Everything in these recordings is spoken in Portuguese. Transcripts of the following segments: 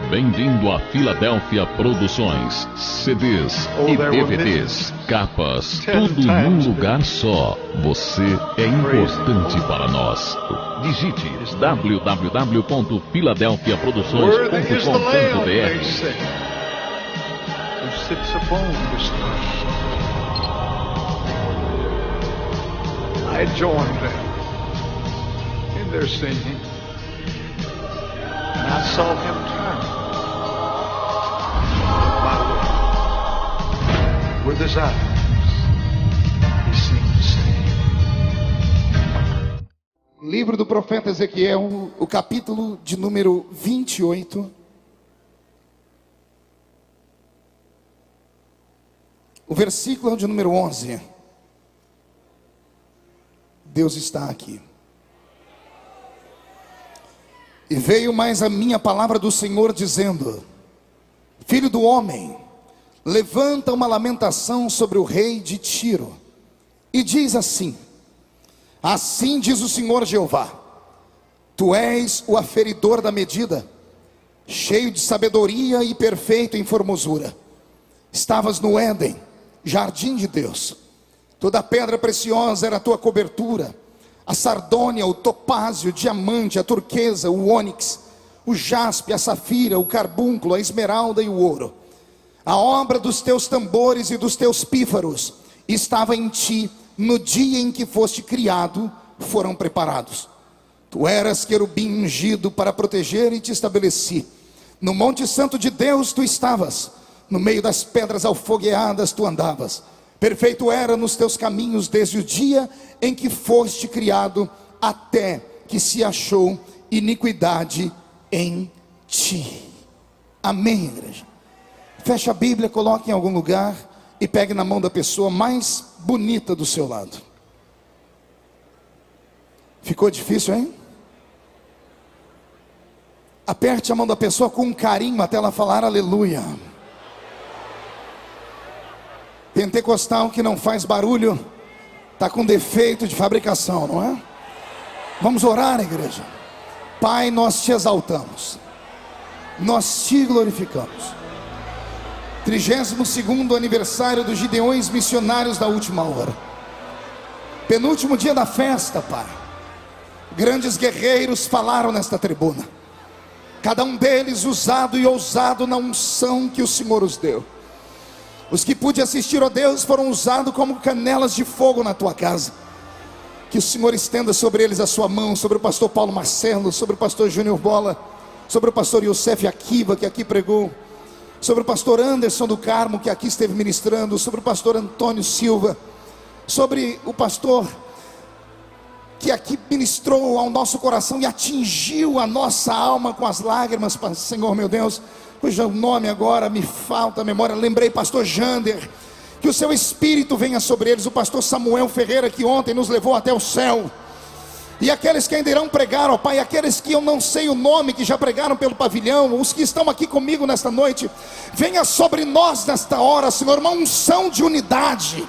Bem-vindo a Filadélfia Produções. CDs e DVDs, capas, tudo num lugar só. Você é importante para nós. Digite www.filadelfiaproduções.com.br. I joined them in their singing, and I saw him turn my way. With his eyes, he seemed to say. Livro do profeta Ezequiel, o capítulo de número 28. O versículo de número 11. Deus está aqui. E veio mais a minha palavra do Senhor dizendo: Filho do homem, levanta uma lamentação sobre o rei de Tiro, e diz assim: Assim diz o Senhor Jeová: Tu és o aferidor da medida, cheio de sabedoria e perfeito em formosura. Estavas no Éden, jardim de Deus. Toda pedra preciosa era a tua cobertura: a sardônia, o topázio, o diamante, a turquesa, o ônix, o jaspe, a safira, o carbúnculo, a esmeralda e o ouro. A obra dos teus tambores e dos teus pífaros estava em ti no dia em que foste criado, foram preparados. Tu eras querubim ungido para proteger, e te estabeleci. No monte santo de Deus tu estavas, no meio das pedras alfogueadas tu andavas. Perfeito era nos teus caminhos desde o dia em que foste criado, até que se achou iniquidade em ti. Amém, igreja? Feche a Bíblia, coloque em algum lugar e pegue na mão da pessoa mais bonita do seu lado. Ficou difícil, hein? Aperte a mão da pessoa com carinho até ela falar aleluia. Pentecostal que não faz barulho está com defeito de fabricação, não é? Vamos orar, igreja. Pai, nós te exaltamos, nós te glorificamos. 32º aniversário dos Gideões Missionários da Última Hora. Penúltimo dia da festa, Pai. Grandes guerreiros falaram nesta tribuna, cada um deles usado e ousado na unção que o Senhor os deu. Os que pude assistir, ó Deus, foram usados como canelas de fogo na tua casa. Que o Senhor estenda sobre eles a sua mão, sobre o pastor Paulo Marcelo, sobre o pastor Júnior Bola, sobre o pastor Youssef Akiva, que aqui pregou, sobre o pastor Anderson do Carmo, que aqui esteve ministrando, sobre o pastor Antônio Silva, sobre o pastor que aqui ministrou ao nosso coração e atingiu a nossa alma com as lágrimas, Senhor meu Deus, cujo nome agora me falta a memória. Lembrei, pastor Jander, que o seu espírito venha sobre eles. O pastor Samuel Ferreira, que ontem nos levou até o céu, e aqueles que ainda irão pregar, ó Pai, aqueles que eu não sei o nome, que já pregaram pelo pavilhão, os que estão aqui comigo nesta noite, venha sobre nós nesta hora, Senhor, uma unção de unidade.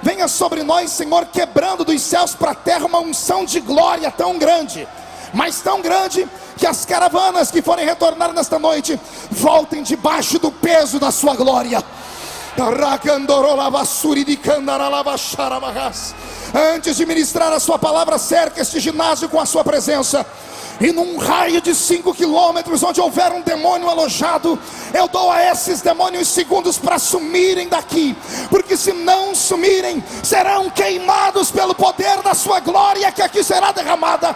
Venha sobre nós, Senhor, quebrando dos céus para a terra uma unção de glória tão grande, mas tão grande, que as caravanas que forem retornar nesta noite voltem debaixo do peso da sua glória. Antes de ministrar a sua palavra, cerca este ginásio com a sua presença, e num raio de 5 quilômetros, onde houver um demônio alojado, eu dou a esses demônios segundos para sumirem daqui, porque se não sumirem, serão queimados pelo poder da sua glória que aqui será derramada.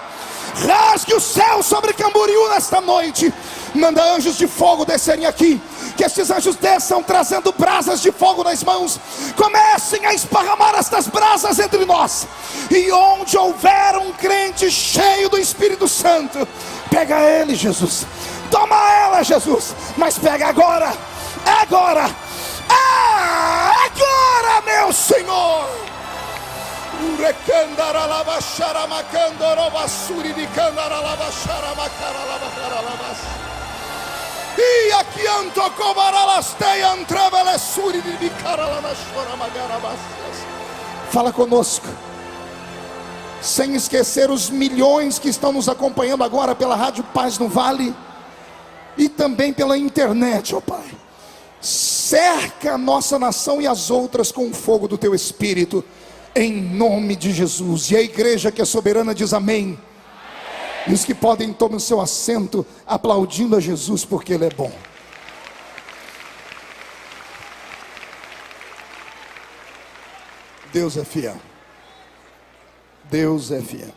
Rasgue o céu sobre Camboriú nesta noite. Manda anjos de fogo descerem aqui, que estes anjos desçam trazendo brasas de fogo nas mãos, comecem a esparramar estas brasas entre nós, e onde houver um crente cheio do Espírito Santo, pega ele, Jesus, toma ela, Jesus, mas pega agora, agora, agora, meu Senhor. E aqui fala conosco, sem esquecer os milhões que estão nos acompanhando agora pela Rádio Paz no Vale, e também pela internet, ó Pai. Cerca a nossa nação e as outras com o fogo do Teu Espírito, em nome de Jesus. E a igreja que é soberana diz amém. E os que podem, tomem o seu assento, aplaudindo a Jesus, porque Ele é bom. Deus é fiel. Deus é fiel.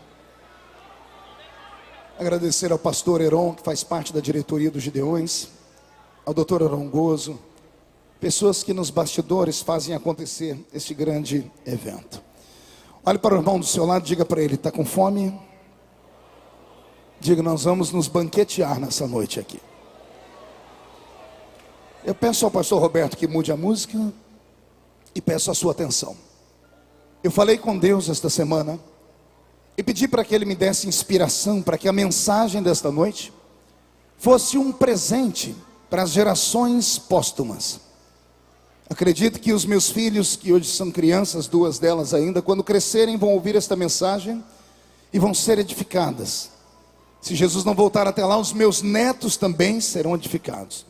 Agradecer ao pastor Heron, que faz parte da diretoria dos Gideões, ao doutor Heron Gozo, pessoas que nos bastidores fazem acontecer este grande evento. Olhe para o irmão do seu lado, diga para ele: está com fome? Diga: nós vamos nos banquetear nessa noite aqui. Eu peço ao pastor Roberto que mude a música e peço a sua atenção. Eu falei com Deus esta semana e pedi para que Ele me desse inspiração para que a mensagem desta noite fosse um presente para as gerações póstumas. Acredito que os meus filhos, que hoje são crianças, duas delas ainda, quando crescerem vão ouvir esta mensagem e vão ser edificadas. Se Jesus não voltar até lá, os meus netos também serão edificados.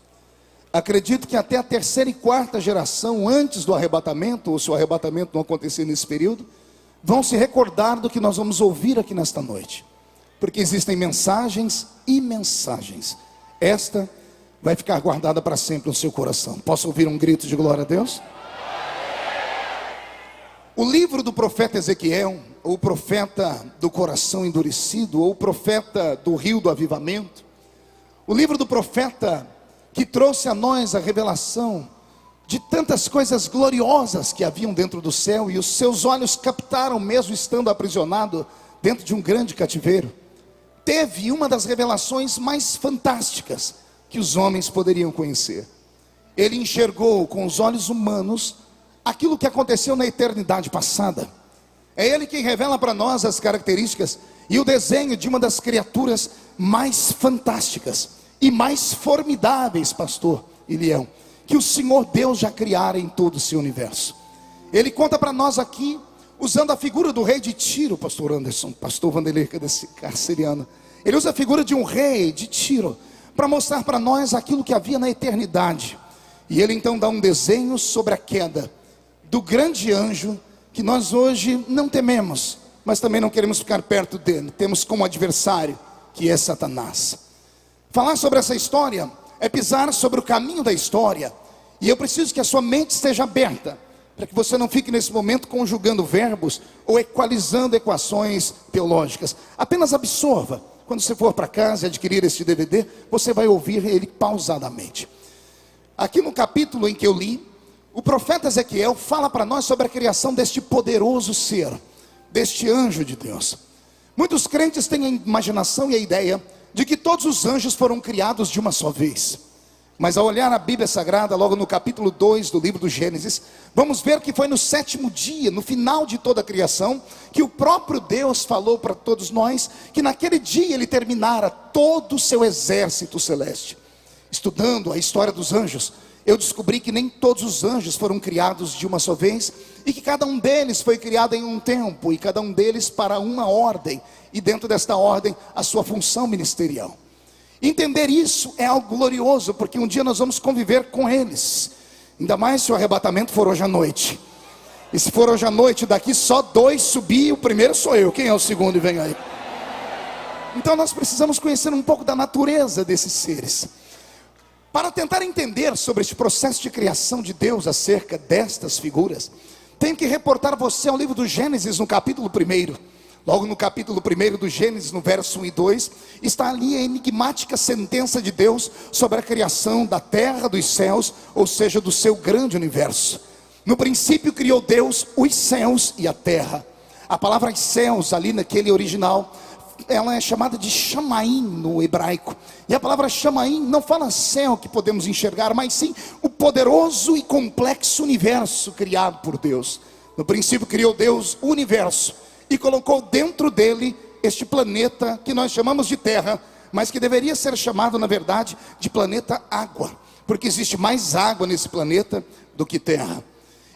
Acredito que até a terceira e quarta geração, antes do arrebatamento, ou se o arrebatamento não acontecer nesse período, vão se recordar do que nós vamos ouvir aqui nesta noite. Porque existem mensagens e mensagens. Esta vai ficar guardada para sempre no seu coração. Posso ouvir um grito de glória a Deus? O livro do profeta Ezequiel, ou o profeta do coração endurecido, ou o profeta do rio do avivamento, o livro do profeta que trouxe a nós a revelação de tantas coisas gloriosas que haviam dentro do céu, e os seus olhos captaram mesmo estando aprisionado dentro de um grande cativeiro, teve uma das revelações mais fantásticas que os homens poderiam conhecer. Ele enxergou com os olhos humanos aquilo que aconteceu na eternidade passada. É Ele quem revela para nós as características e o desenho de uma das criaturas mais fantásticas e mais formidáveis, pastor Ilião, que o Senhor Deus já criara em todo o seu universo. Ele conta para nós aqui, usando a figura do rei de Tiro, pastor Anderson, pastor Vanderlei Carceriano. Ele usa a figura de um rei de Tiro para mostrar para nós aquilo que havia na eternidade. E ele então dá um desenho sobre a queda do grande anjo, que nós hoje não tememos, mas também não queremos ficar perto dele. Temos como adversário, que é Satanás. Falar sobre essa história é pisar sobre o caminho da história. E eu preciso que a sua mente esteja aberta, para que você não fique nesse momento conjugando verbos ou equalizando equações teológicas. Apenas absorva. Quando você for para casa e adquirir este DVD, você vai ouvir ele pausadamente. Aqui no capítulo em que eu li, o profeta Ezequiel fala para nós sobre a criação deste poderoso ser, deste anjo de Deus. Muitos crentes têm a imaginação e a ideia de que todos os anjos foram criados de uma só vez. Mas ao olhar a Bíblia Sagrada, logo no capítulo 2 do livro do Gênesis, vamos ver que foi no sétimo dia, no final de toda a criação, que o próprio Deus falou para todos nós, que naquele dia Ele terminara todo o seu exército celeste. Estudando a história dos anjos, eu descobri que nem todos os anjos foram criados de uma só vez, e que cada um deles foi criado em um tempo, e cada um deles para uma ordem, e dentro desta ordem a sua função ministerial. Entender isso é algo glorioso, porque um dia nós vamos conviver com eles, ainda mais se o arrebatamento for hoje à noite. E se for hoje à noite, daqui só 2 subir, o primeiro sou eu, quem é o segundo e vem aí? Então nós precisamos conhecer um pouco da natureza desses seres. Para tentar entender sobre este processo de criação de Deus acerca destas figuras, tenho que reportar você ao livro do Gênesis, no capítulo 1. Logo no capítulo 1 do Gênesis, no verso 1 e 2, está ali a enigmática sentença de Deus sobre a criação da terra, dos céus, ou seja, do seu grande universo. No princípio criou Deus os céus e a terra. A palavra céus ali naquele original, ela é chamada de Shamaim no hebraico. E a palavra Shamaim não fala céu que podemos enxergar, mas sim o poderoso e complexo universo criado por Deus. No princípio criou Deus o universo e colocou dentro dele este planeta que nós chamamos de terra, mas que deveria ser chamado na verdade de planeta água, porque existe mais água nesse planeta do que terra.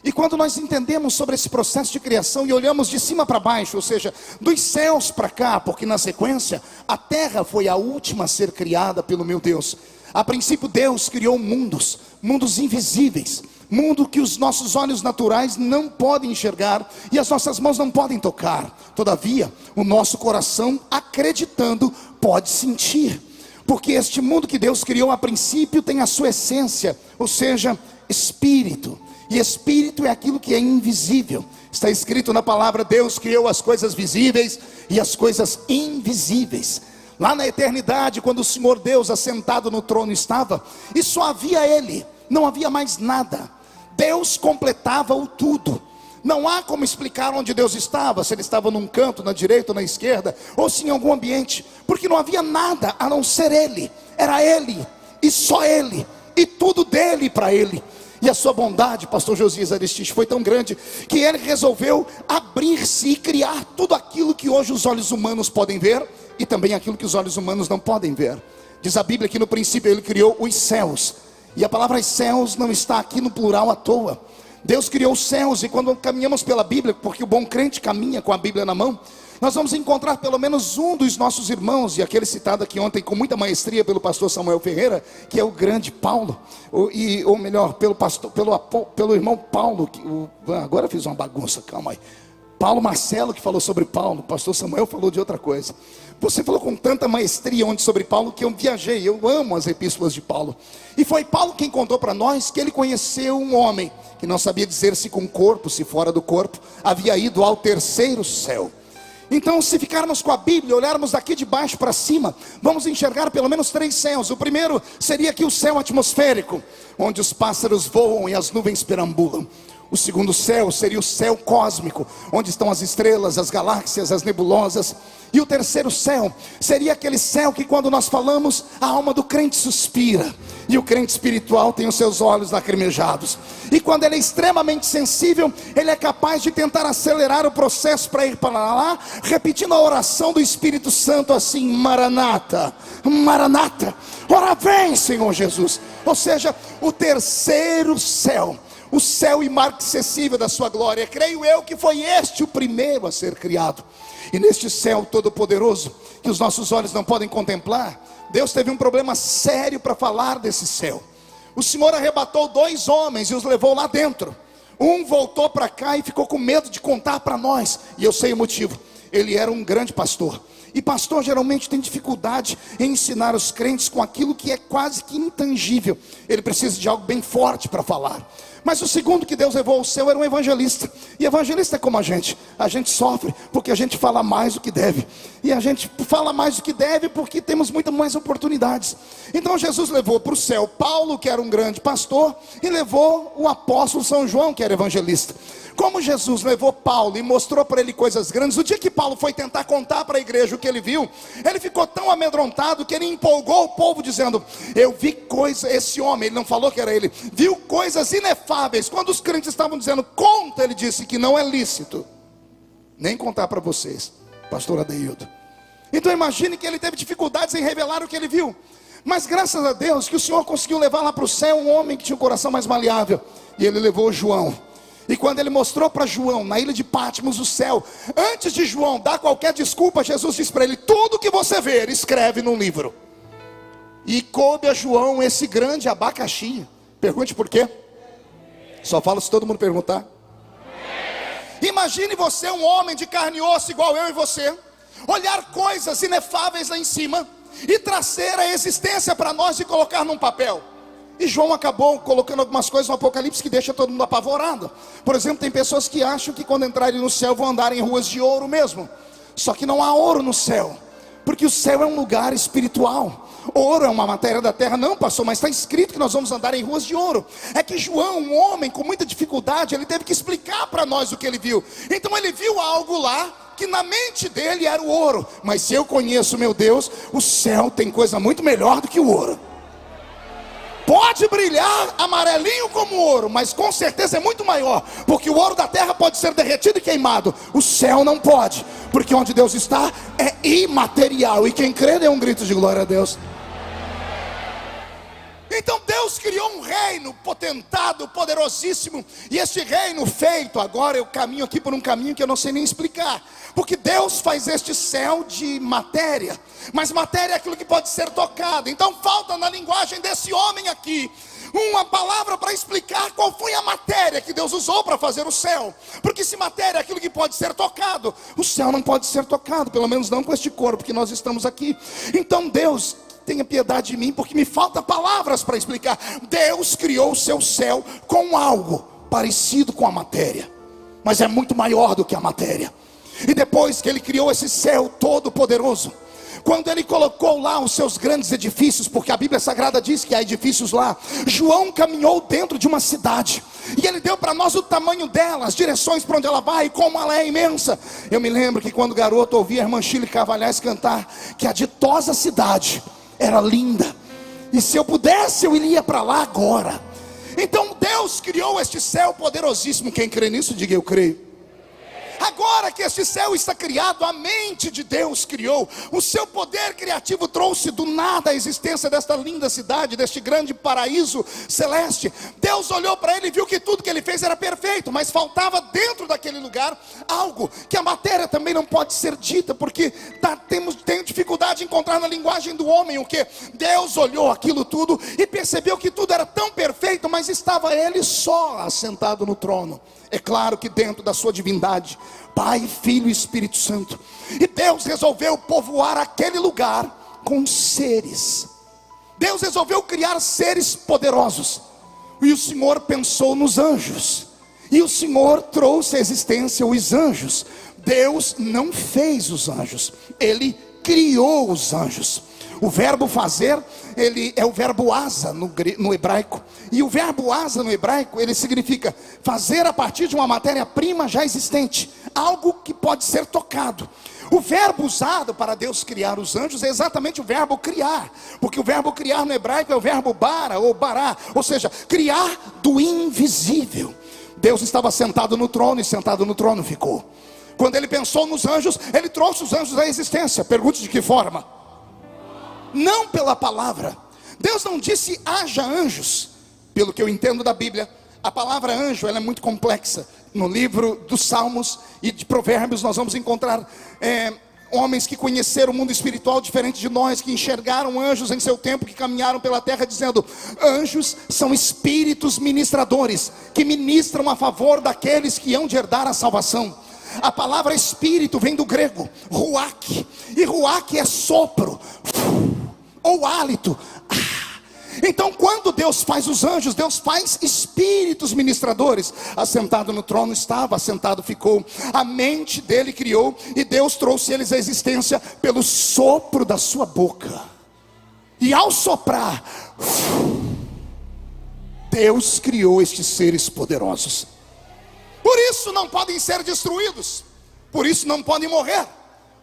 E quando nós entendemos sobre esse processo de criação e olhamos de cima para baixo, ou seja, dos céus para cá, porque na sequência a terra foi a última a ser criada pelo meu Deus. A princípio Deus criou mundos, mundos invisíveis, mundo que os nossos olhos naturais não podem enxergar e as nossas mãos não podem tocar. Todavia, o nosso coração, acreditando, pode sentir. Porque este mundo que Deus criou a princípio tem a sua essência, ou seja, espírito. E espírito é aquilo que é invisível. Está escrito na palavra: Deus criou as coisas visíveis e as coisas invisíveis. Lá na eternidade, quando o Senhor Deus assentado no trono estava, e só havia Ele, não havia mais nada. Deus completava o tudo. Não há como explicar onde Deus estava, se Ele estava num canto, na direita ou na esquerda, ou se em algum ambiente, porque não havia nada a não ser Ele. Era Ele, e só Ele, e tudo dele e para Ele. E a sua bondade, pastor Josias Aristides, foi tão grande, que Ele resolveu abrir-se e criar tudo aquilo que hoje os olhos humanos podem ver, e também aquilo que os olhos humanos não podem ver. Diz a Bíblia que no princípio Ele criou os céus, e a palavra céus não está aqui no plural à toa. Deus criou os céus, e quando caminhamos pela Bíblia, porque o bom crente caminha com a Bíblia na mão, nós vamos encontrar pelo menos um dos nossos irmãos, e aquele citado aqui ontem com muita maestria pelo pastor Samuel Ferreira, que é o grande Paulo, ou melhor, pelo irmão Paulo, agora eu fiz uma bagunça, calma aí. Paulo Marcelo que falou sobre Paulo, o pastor Samuel falou de outra coisa. Você falou com tanta maestria ontem sobre Paulo que eu viajei, eu amo as epístolas de Paulo. E foi Paulo quem contou para nós que ele conheceu um homem que não sabia dizer se com o corpo, se fora do corpo, havia ido ao terceiro céu. Então, se ficarmos com a Bíblia, olharmos daqui de baixo para cima, vamos enxergar pelo menos 3 céus. O primeiro seria aqui o céu atmosférico, onde os pássaros voam e as nuvens perambulam. O segundo céu seria o céu cósmico, onde estão as estrelas, as galáxias, as nebulosas. E o terceiro céu seria aquele céu que, quando nós falamos, a alma do crente suspira, e o crente espiritual tem os seus olhos lacrimejados. E quando ele é extremamente sensível, ele é capaz de tentar acelerar o processo para ir para lá, repetindo a oração do Espírito Santo assim: Maranata, Maranata, ora vem, Senhor Jesus. Ou seja, o terceiro céu, o céu imarcessível da sua glória, creio eu que foi este o primeiro a ser criado. E neste céu todo poderoso, que os nossos olhos não podem contemplar, Deus teve um problema sério para falar desse céu. O Senhor arrebatou 2 homens e os levou lá dentro. Um voltou para cá e ficou com medo de contar para nós, e eu sei o motivo. Ele era um grande pastor, e pastor geralmente tem dificuldade em ensinar os crentes com aquilo que é quase que intangível. Ele precisa de algo bem forte para falar. Mas o segundo que Deus levou ao céu era um evangelista. E evangelista é como a gente sofre porque a gente fala mais do que deve, e a gente fala mais do que deve porque temos muitas mais oportunidades. Então Jesus levou para o céu Paulo, que era um grande pastor, e levou o apóstolo São João, que era evangelista. Como Jesus levou Paulo e mostrou para ele coisas grandes, o dia que Paulo foi tentar contar para a igreja o que ele viu, ele ficou tão amedrontado que ele empolgou o povo dizendo: eu vi coisas, esse homem, ele não falou que era ele, viu coisas inefáveis. Quando os crentes estavam dizendo conta, ele disse que não é lícito nem contar para vocês, pastor Adeildo. Então imagine que ele teve dificuldades em revelar o que ele viu. Mas graças a Deus que o Senhor conseguiu levar lá para o céu um homem que tinha o coração mais maleável, e ele levou João. E quando ele mostrou para João, na ilha de Patmos, o céu, antes de João dar qualquer desculpa, Jesus disse para ele: tudo que você ver, escreve num livro. E coube a João esse grande abacaxi. Pergunte por quê? Só falo se todo mundo perguntar. Imagine você, um homem de carne e osso igual eu e você, olhar coisas inefáveis lá em cima e trazer a existência para nós e colocar num papel. E João acabou colocando algumas coisas no Apocalipse que deixa todo mundo apavorado. Por exemplo, tem pessoas que acham que quando entrarem no céu vão andar em ruas de ouro mesmo. Só que não há ouro no céu, porque o céu é um lugar espiritual. Ouro é uma matéria da terra. Não, pastor, mas está escrito que nós vamos andar em ruas de ouro. É que João, um homem com muita dificuldade, ele teve que explicar para nós o que ele viu. Então ele viu algo lá que na mente dele era o ouro. Mas se eu conheço meu Deus, o céu tem coisa muito melhor do que o ouro. Pode brilhar amarelinho como ouro, mas com certeza é muito maior, porque o ouro da terra pode ser derretido e queimado. O céu não pode, porque onde Deus está é imaterial, e quem crê dê um grito de glória a Deus. Então Deus criou um reino potentado, poderosíssimo, e esse reino feito, agora eu caminho aqui por um caminho que eu não sei nem explicar. Porque Deus faz este céu de matéria, mas matéria é aquilo que pode ser tocado. Então falta na linguagem desse homem aqui uma palavra para explicar qual foi a matéria que Deus usou para fazer o céu. Porque se matéria é aquilo que pode ser tocado, o céu não pode ser tocado, pelo menos não com este corpo que nós estamos aqui. Então Deus, tenha piedade de mim, porque me falta palavras para explicar. Deus criou o seu céu com algo parecido com a matéria, mas é muito maior do que a matéria. E depois que ele criou esse céu todo poderoso, quando ele colocou lá os seus grandes edifícios, porque a Bíblia Sagrada diz que há edifícios lá, João caminhou dentro de uma cidade, e ele deu para nós o tamanho dela, as direções para onde ela vai, e como ela é imensa. Eu me lembro que quando garoto ouvia a irmã Chile Cavalhais cantar que a ditosa cidade era linda, e se eu pudesse eu iria para lá agora. Então Deus criou este céu poderosíssimo. Quem crê nisso, diga eu creio. Agora que este céu está criado, a mente de Deus criou, o seu poder criativo trouxe do nada a existência desta linda cidade, deste grande paraíso celeste. Deus olhou para ele e viu que tudo que ele fez era perfeito, mas faltava dentro daquele lugar algo que a matéria também não pode ser dita, porque tenho dificuldade de encontrar na linguagem do homem o que. Deus olhou aquilo tudo e percebeu que tudo era tão perfeito, mas estava ele só assentado no trono. É claro que dentro da sua divindade, Pai, Filho e Espírito Santo. E Deus resolveu povoar aquele lugar com seres. Deus resolveu criar seres poderosos. E o Senhor pensou nos anjos, e o Senhor trouxe à existência os anjos. Deus não fez os anjos, Ele criou os anjos. O verbo fazer, ele é o verbo asa no hebraico. E o verbo asa no hebraico, ele significa fazer a partir de uma matéria-prima já existente, algo que pode ser tocado. O verbo usado para Deus criar os anjos é exatamente o verbo criar, porque o verbo criar no hebraico é o verbo bara ou bará, ou seja, criar do invisível. Deus estava sentado no trono, e sentado no trono ficou. Quando ele pensou nos anjos, ele trouxe os anjos à existência. Pergunte de que forma? Não pela palavra. Deus não disse haja anjos. Pelo que eu entendo da Bíblia, a palavra anjo, ela é muito complexa. No livro dos Salmos e de Provérbios nós vamos encontrar homens que conheceram o mundo espiritual diferente de nós, que enxergaram anjos em seu tempo, que caminharam pela terra dizendo: anjos são espíritos ministradores, que ministram a favor daqueles que hão de herdar a salvação. A palavra espírito vem do grego ruach, e ruach é sopro ou hálito. Então quando Deus faz os anjos, Deus faz espíritos ministradores. Assentado no trono estava, assentado ficou. A mente dele criou, e Deus trouxe eles à existência pelo sopro da sua boca. E ao soprar, Deus criou estes seres poderosos. Por isso não podem ser destruídos, por isso não podem morrer,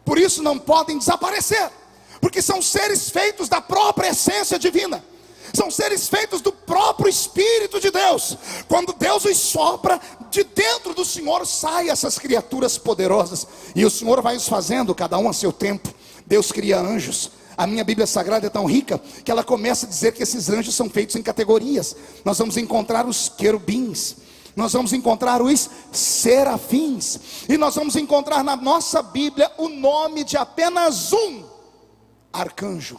por isso não podem desaparecer, porque são seres feitos da própria essência divina, são seres feitos do próprio Espírito de Deus. Quando Deus os sopra, de dentro do Senhor saem essas criaturas poderosas, e o Senhor vai os fazendo, cada um a seu tempo. Deus cria anjos. A minha Bíblia Sagrada é tão rica que ela começa a dizer que esses anjos são feitos em categorias. Nós vamos encontrar os querubins, nós vamos encontrar os serafins, e nós vamos encontrar na nossa Bíblia o nome de apenas um arcanjo.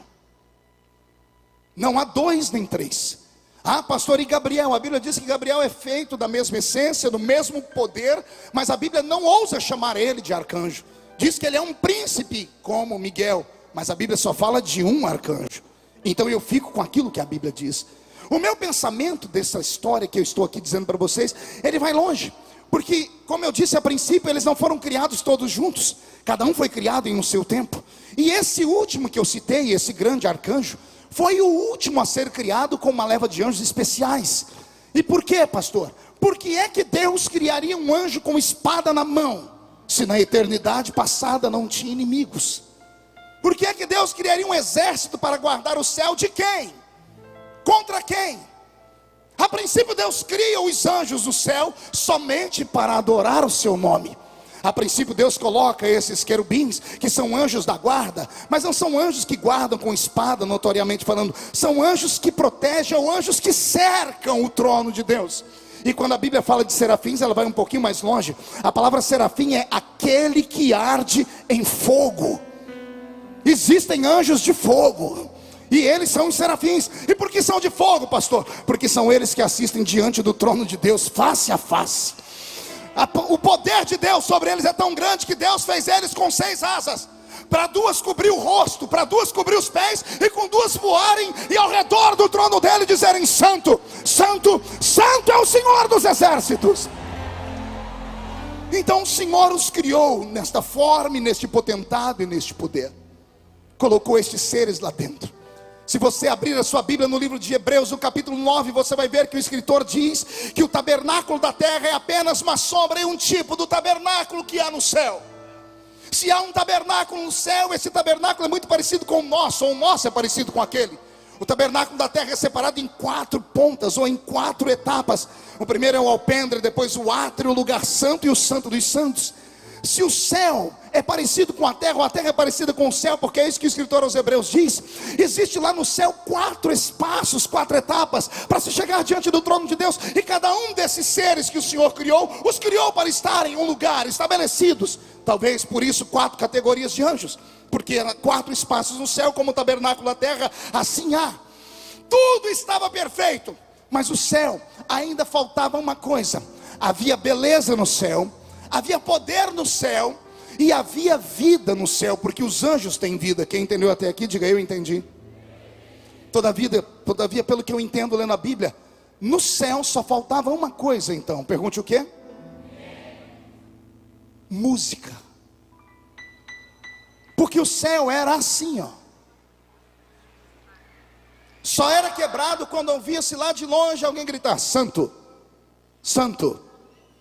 Não há dois nem três. Ah, pastor, e Gabriel? A Bíblia diz que Gabriel é feito da mesma essência, do mesmo poder, mas a Bíblia não ousa chamar ele de arcanjo. Diz que ele é um príncipe como Miguel, mas a Bíblia só fala de um arcanjo. Então eu fico com aquilo que a Bíblia diz. O meu pensamento dessa história que eu estou aqui dizendo para vocês, ele vai longe, porque como eu disse a princípio, eles não foram criados todos juntos, cada um foi criado em um seu tempo. E esse último que eu citei, esse grande arcanjo, foi o último a ser criado com uma leva de anjos especiais. E por quê, pastor? Por que é que Deus criaria um anjo com espada na mão, se na eternidade passada não tinha inimigos? Por que é que Deus criaria um exército para guardar o céu de quem? Contra quem? A princípio Deus cria os anjos do céu somente para adorar o seu nome. A princípio Deus coloca esses querubins, que são anjos da guarda, mas não são anjos que guardam com espada, notoriamente falando. São anjos que protegem, ou anjos que cercam o trono de Deus. E quando a Bíblia fala de serafins, ela vai um pouquinho mais longe. A palavra serafim é aquele que arde em fogo. Existem anjos de fogo, e eles são os serafins. E por que são de fogo, pastor? Porque são eles que assistem diante do trono de Deus, face a face. O poder de Deus sobre eles é tão grande que Deus fez eles com 6 asas. Para 2 cobrir o rosto, para 2 cobrir os pés, e com 2 voarem e ao redor do trono dele dizerem: Santo, Santo, Santo é o Senhor dos exércitos. Então o Senhor os criou nesta forma, e neste potentado e neste poder. Colocou estes seres lá dentro. Se você abrir a sua Bíblia no livro de Hebreus, no capítulo 9, você vai ver que o escritor diz que o tabernáculo da terra é apenas uma sombra e um tipo do tabernáculo que há no céu. Se há um tabernáculo no céu, esse tabernáculo é muito parecido com o nosso, ou o nosso é parecido com aquele. O tabernáculo da terra é separado em 4 pontas, ou em 4 etapas. O primeiro é o alpendre, depois o átrio, o lugar santo e o santo dos santos. Se o céu é parecido com a terra, ou a terra é parecida com o céu, porque é isso que o escritor aos Hebreus diz, existe lá no céu 4 espaços, 4 etapas, para se chegar diante do trono de Deus. E cada um desses seres que o Senhor criou, os criou para estarem em um lugar, estabelecidos. Talvez por isso 4 categorias de anjos, porque 4 espaços no céu, como o tabernáculo da terra, assim há. Tudo estava perfeito, mas o céu ainda faltava uma coisa. Havia beleza no céu, havia poder no céu, e havia vida no céu, porque os anjos têm vida. Quem entendeu até aqui, diga: eu entendi. Todavia, pelo que eu entendo lendo a Bíblia, no céu só faltava uma coisa. Então, pergunte o quê? Música. Porque o céu era assim, ó. Só era quebrado quando ouvia-se lá de longe alguém gritar: Santo, Santo,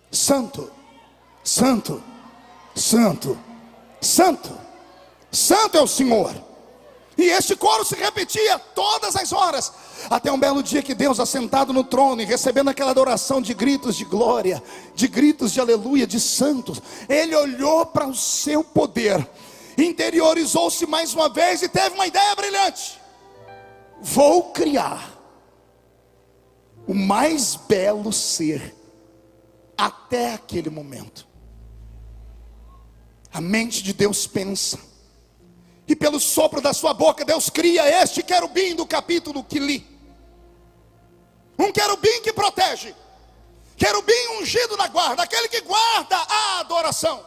Santo, Santo, Santo, Santo, Santo é o Senhor. E este coro se repetia todas as horas, até um belo dia que Deus, assentado no trono e recebendo aquela adoração de gritos de glória, de gritos de aleluia, de santos, ele olhou para o seu poder, interiorizou-se mais uma vez e teve uma ideia brilhante: vou criar o mais belo ser até aquele momento. A mente de Deus pensa, e pelo sopro da sua boca Deus cria este querubim do capítulo que li. Um querubim que protege, querubim ungido na guarda, aquele que guarda a adoração.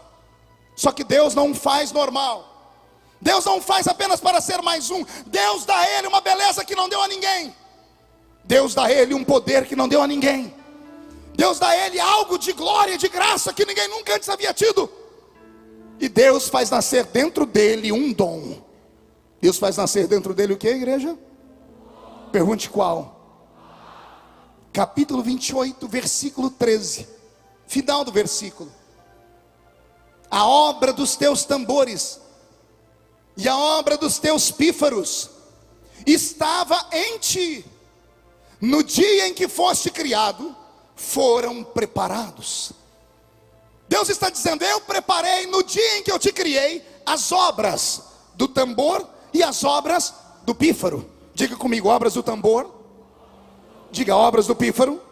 Só que Deus não faz normal, Deus não faz apenas para ser mais um. Deus dá a ele uma beleza que não deu a ninguém, Deus dá a ele um poder que não deu a ninguém, Deus dá a ele algo de glória e de graça que ninguém nunca antes havia tido. E Deus faz nascer dentro dele um dom. Deus faz nascer dentro dele o que, igreja? Pergunte qual? Capítulo 28, versículo 13. Final do versículo. A obra dos teus tambores e a obra dos teus pífaros estava em ti. No dia em que foste criado, foram preparados. Deus está dizendo: eu preparei no dia em que eu te criei as obras do tambor e as obras do pífaro. Diga comigo: obras do tambor. Diga: obras do pífaro.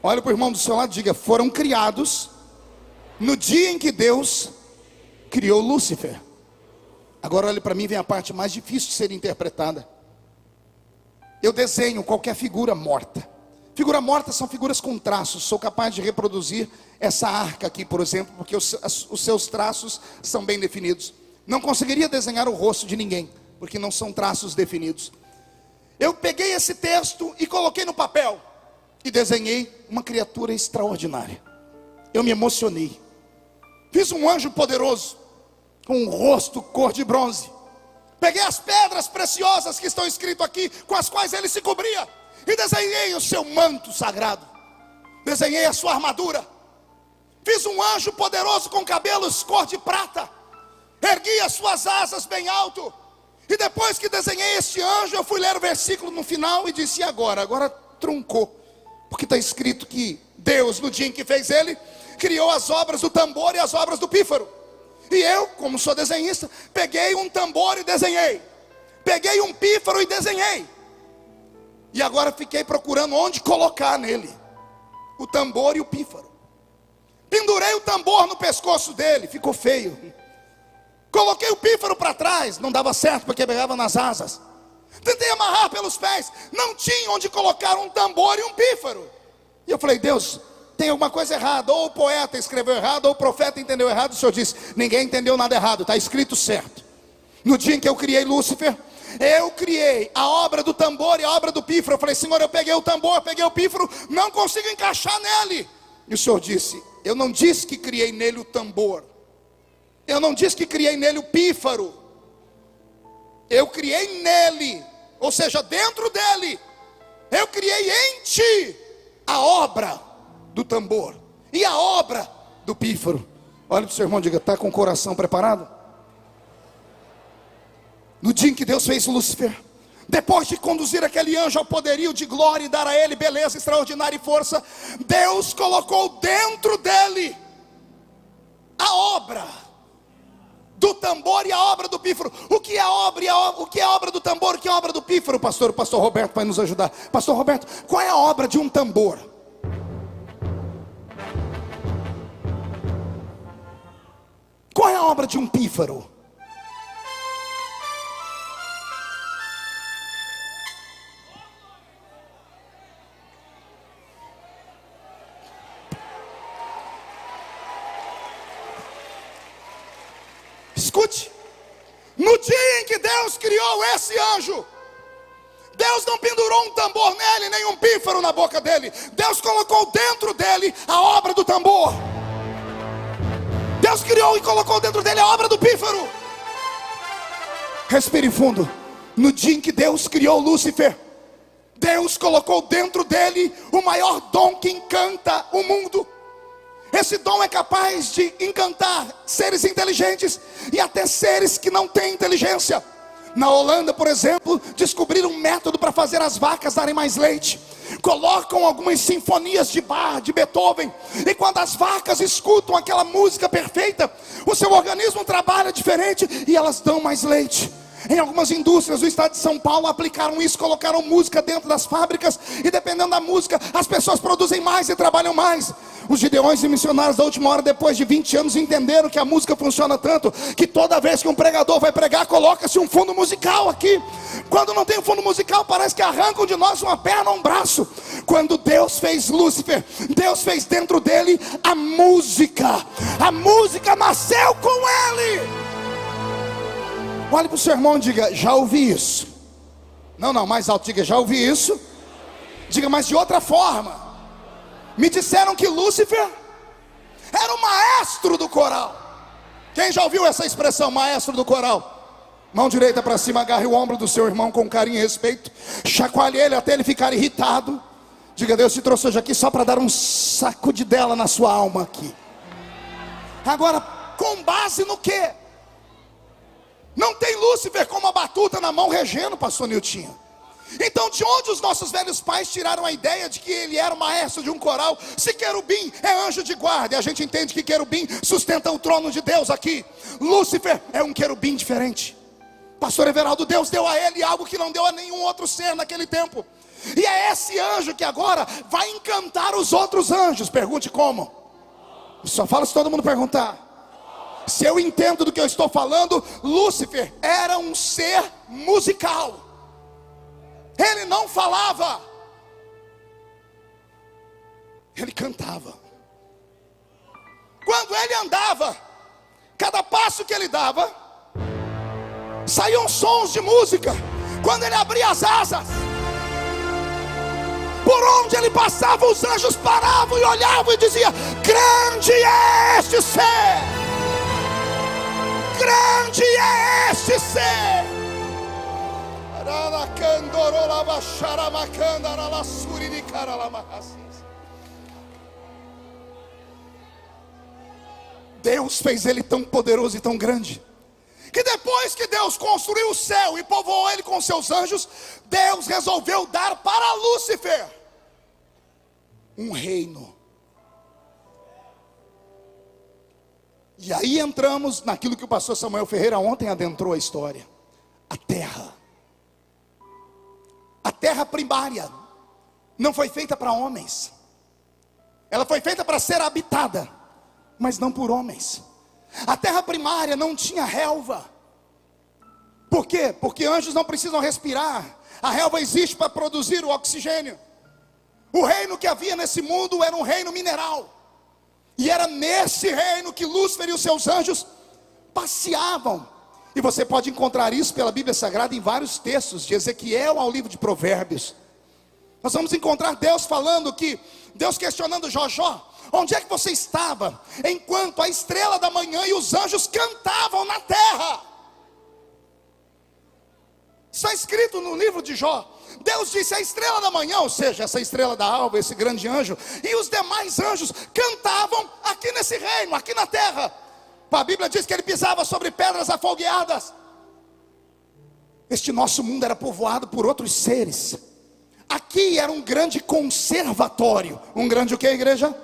Olha para o irmão do seu lado, diga: foram criados no dia em que Deus criou Lúcifer. Agora olhe para mim, vem a parte mais difícil de ser interpretada. Eu desenho qualquer figura morta. Figura morta são figuras com traços. Sou capaz de reproduzir essa arca aqui, por exemplo, porque os seus traços são bem definidos. Não conseguiria desenhar o rosto de ninguém, porque não são traços definidos. Eu peguei esse texto e coloquei no papel e desenhei uma criatura extraordinária. Eu me emocionei. Fiz um anjo poderoso, com um rosto cor de bronze. Peguei as pedras preciosas que estão escritas aqui, com as quais ele se cobria, e desenhei o seu manto sagrado. Desenhei a sua armadura. Fiz um anjo poderoso com cabelos cor de prata. Ergui as suas asas bem alto. E depois que desenhei este anjo, eu fui ler o versículo no final e disse: e agora? Agora truncou. Porque está escrito que Deus, no dia em que fez ele, criou as obras do tambor e as obras do pífaro. E eu, como sou desenhista, peguei um tambor e desenhei. Peguei um pífaro e desenhei. E agora fiquei procurando onde colocar nele. o tambor e o pífaro. Pendurei o tambor no pescoço dele, ficou feio. Coloquei o pífaro para trás, não dava certo porque pegava nas asas. Tentei amarrar pelos pés, não tinha onde colocar um tambor e um pífaro. E eu falei: Deus, tem alguma coisa errada. Ou o poeta escreveu errado, ou o profeta entendeu errado. O Senhor disse: ninguém entendeu nada errado, está escrito certo. No dia em que eu criei Lúcifer, eu criei a obra do tambor e a obra do pífaro. Eu falei: Senhor, eu peguei o tambor, eu peguei o pífaro, não consigo encaixar nele. E o Senhor disse: eu não disse que criei nele o tambor, eu não disse que criei nele o pífaro, eu criei nele, ou seja, dentro dele, eu criei em ti a obra do tambor e a obra do pífaro. Olha para o seu irmão e diga: está com o coração preparado? No dia em que Deus fez Lúcifer, depois de conduzir aquele anjo ao poderio de glória e dar a ele beleza extraordinária e força, Deus colocou dentro dele a obra do tambor e a obra do pífaro. O que é a obra e o que é a obra do tambor, o que é a obra do pífaro, pastor? O pastor Roberto vai nos ajudar. Pastor Roberto, qual é a obra de um tambor? Qual é a obra de um pífaro? Escute, no dia em que Deus criou esse anjo, Deus não pendurou um tambor nele, nem um pífaro na boca dele. Deus colocou dentro dele a obra do tambor. Deus criou e colocou dentro dele a obra do pífaro. Respire fundo. No dia em que Deus criou Lúcifer, Deus colocou dentro dele o maior dom que encanta o mundo. Esse dom é capaz de encantar seres inteligentes e até seres que não têm inteligência. Na Holanda, por exemplo, descobriram um método para fazer as vacas darem mais leite. Colocam algumas sinfonias de Bach, de Beethoven, e quando as vacas escutam aquela música perfeita, o seu organismo trabalha diferente e elas dão mais leite. Em algumas indústrias do estado de São Paulo aplicaram isso, colocaram música dentro das fábricas, e dependendo da música, as pessoas produzem mais e trabalham mais. Os gideões e missionários da última hora, depois de 20 anos, entenderam que a música funciona tanto, que toda vez que um pregador vai pregar, coloca-se um fundo musical aqui. Quando não tem um fundo musical, parece que arrancam de nós uma perna ou um braço. Quando Deus fez Lúcifer, Deus fez dentro dele a música. A música nasceu com ele. Olhe para o seu irmão e diga: já ouvi isso. Não, mais alto, diga: já ouvi isso. Diga: mas de outra forma. Me disseram que Lúcifer era o maestro do coral. Quem já ouviu essa expressão, maestro do coral? Mão direita para cima, agarre o ombro do seu irmão com carinho e respeito. Chacoalhe ele até ele ficar irritado. Diga: Deus te trouxe hoje aqui só para dar um sacudidela na sua alma aqui. Agora, com base no quê? Não tem Lúcifer com uma batuta na mão regendo, pastor Niltinho. Então de onde os nossos velhos pais tiraram a ideia de que ele era o maestro de um coral? Se querubim é anjo de guarda, e a gente entende que querubim sustenta o trono de Deus aqui. Lúcifer é um querubim diferente. Pastor Everaldo, Deus deu a ele algo que não deu a nenhum outro ser naquele tempo. E é esse anjo que agora vai encantar os outros anjos. Pergunte como. Só fala se todo mundo perguntar. Se eu entendo do que eu estou falando, Lúcifer era um ser musical. Ele não falava, ele cantava. Quando ele andava, cada passo que ele dava, saíam sons de música. Quando ele abria as asas, por onde ele passava, os anjos paravam e olhavam e diziam: grande é este ser, grande é este ser. Deus fez ele tão poderoso e tão grande, que depois que Deus construiu o céu e povoou ele com seus anjos, Deus resolveu dar para Lúcifer um reino. E aí entramos naquilo que o pastor Samuel Ferreira ontem adentrou a história. A terra. A terra primária não foi feita para homens. Ela foi feita para ser habitada, mas não por homens. A terra primária não tinha relva. Por quê? Porque anjos não precisam respirar. A relva existe para produzir o oxigênio. O reino que havia nesse mundo era um reino mineral. E era nesse reino que Lúcifer e os seus anjos passeavam. E você pode encontrar isso pela Bíblia Sagrada em vários textos, de Ezequiel ao livro de Provérbios. Nós vamos encontrar Deus falando que, Deus questionando Jó, onde é que você estava enquanto a estrela da manhã e os anjos cantavam na terra? Está escrito no livro de Jó. Deus disse: a estrela da manhã, ou seja, essa estrela da alva, esse grande anjo, e os demais anjos cantavam aqui nesse reino, aqui na terra. A Bíblia diz que ele pisava sobre pedras afogueadas. Este nosso mundo era povoado por outros seres. Aqui era um grande conservatório. Um grande o que, igreja?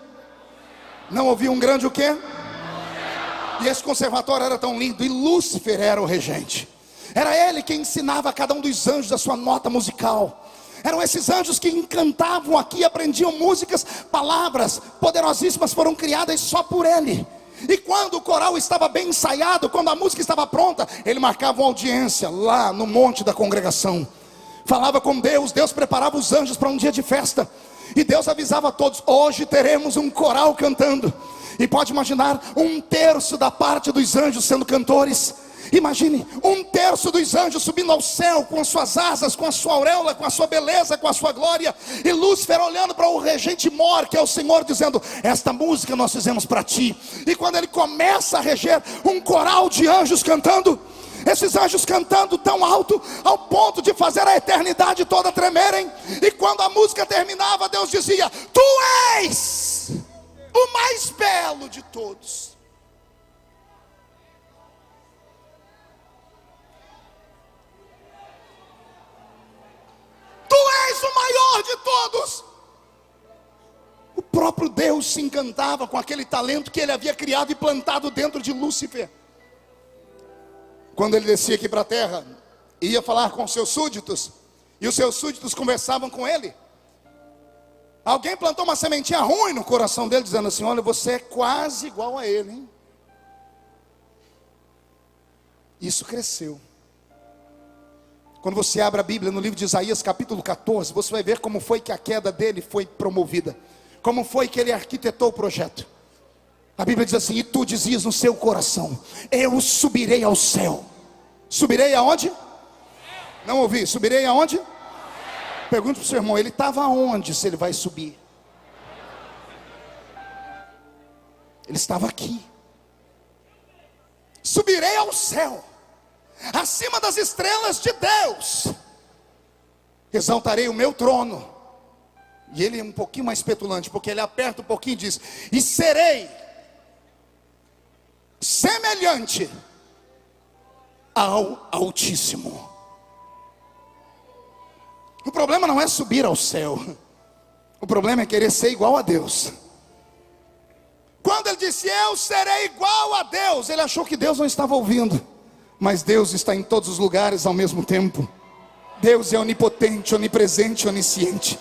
Não ouvi um grande o quê? E esse conservatório era tão lindo. E Lúcifer era o regente. Era ele que ensinava a cada um dos anjos a sua nota musical. Eram esses anjos que encantavam aqui, aprendiam músicas, palavras poderosíssimas foram criadas só por ele. E quando o coral estava bem ensaiado, quando a música estava pronta, ele marcava uma audiência lá no monte da congregação. Falava com Deus, Deus preparava os anjos para um dia de festa. E Deus avisava a todos: hoje teremos um coral cantando. E pode imaginar 1/3 da parte dos anjos sendo cantores. Imagine 1/3 dos anjos subindo ao céu com as suas asas, com a sua auréola, com a sua beleza, com a sua glória. E Lúcifer olhando para o regente mor, que é o Senhor, dizendo: esta música nós fizemos para ti. E quando ele começa a reger, um coral de anjos cantando, esses anjos cantando tão alto, ao ponto de fazer a eternidade toda tremerem. E quando a música terminava, Deus dizia: tu és o mais belo de todos. Tu és o maior de todos. O próprio Deus se encantava com aquele talento que ele havia criado e plantado dentro de Lúcifer. Quando ele descia aqui para a terra, ia falar com seus súditos, e os seus súditos conversavam com ele. Alguém plantou uma sementinha ruim no coração dele, dizendo assim: olha, você é quase igual a ele, hein? Isso cresceu. Quando você abre a Bíblia no livro de Isaías capítulo 14, você vai ver como foi que a queda dele foi promovida, como foi que ele arquitetou o projeto. A Bíblia diz assim: e tu dizias no seu coração: eu subirei ao céu. Subirei aonde? Não ouvi, subirei aonde? Pergunta para o seu irmão: ele estava aonde se ele vai subir? Ele estava aqui. Subirei ao céu, acima das estrelas de Deus, exaltarei o meu trono. E ele é um pouquinho mais petulante, porque ele aperta um pouquinho e diz: e serei semelhante ao Altíssimo. O problema não é subir ao céu, o problema é querer ser igual a Deus. Quando ele disse: eu serei igual a Deus, ele achou que Deus não estava ouvindo. Mas Deus está em todos os lugares ao mesmo tempo. Deus é onipotente, onipresente, onisciente.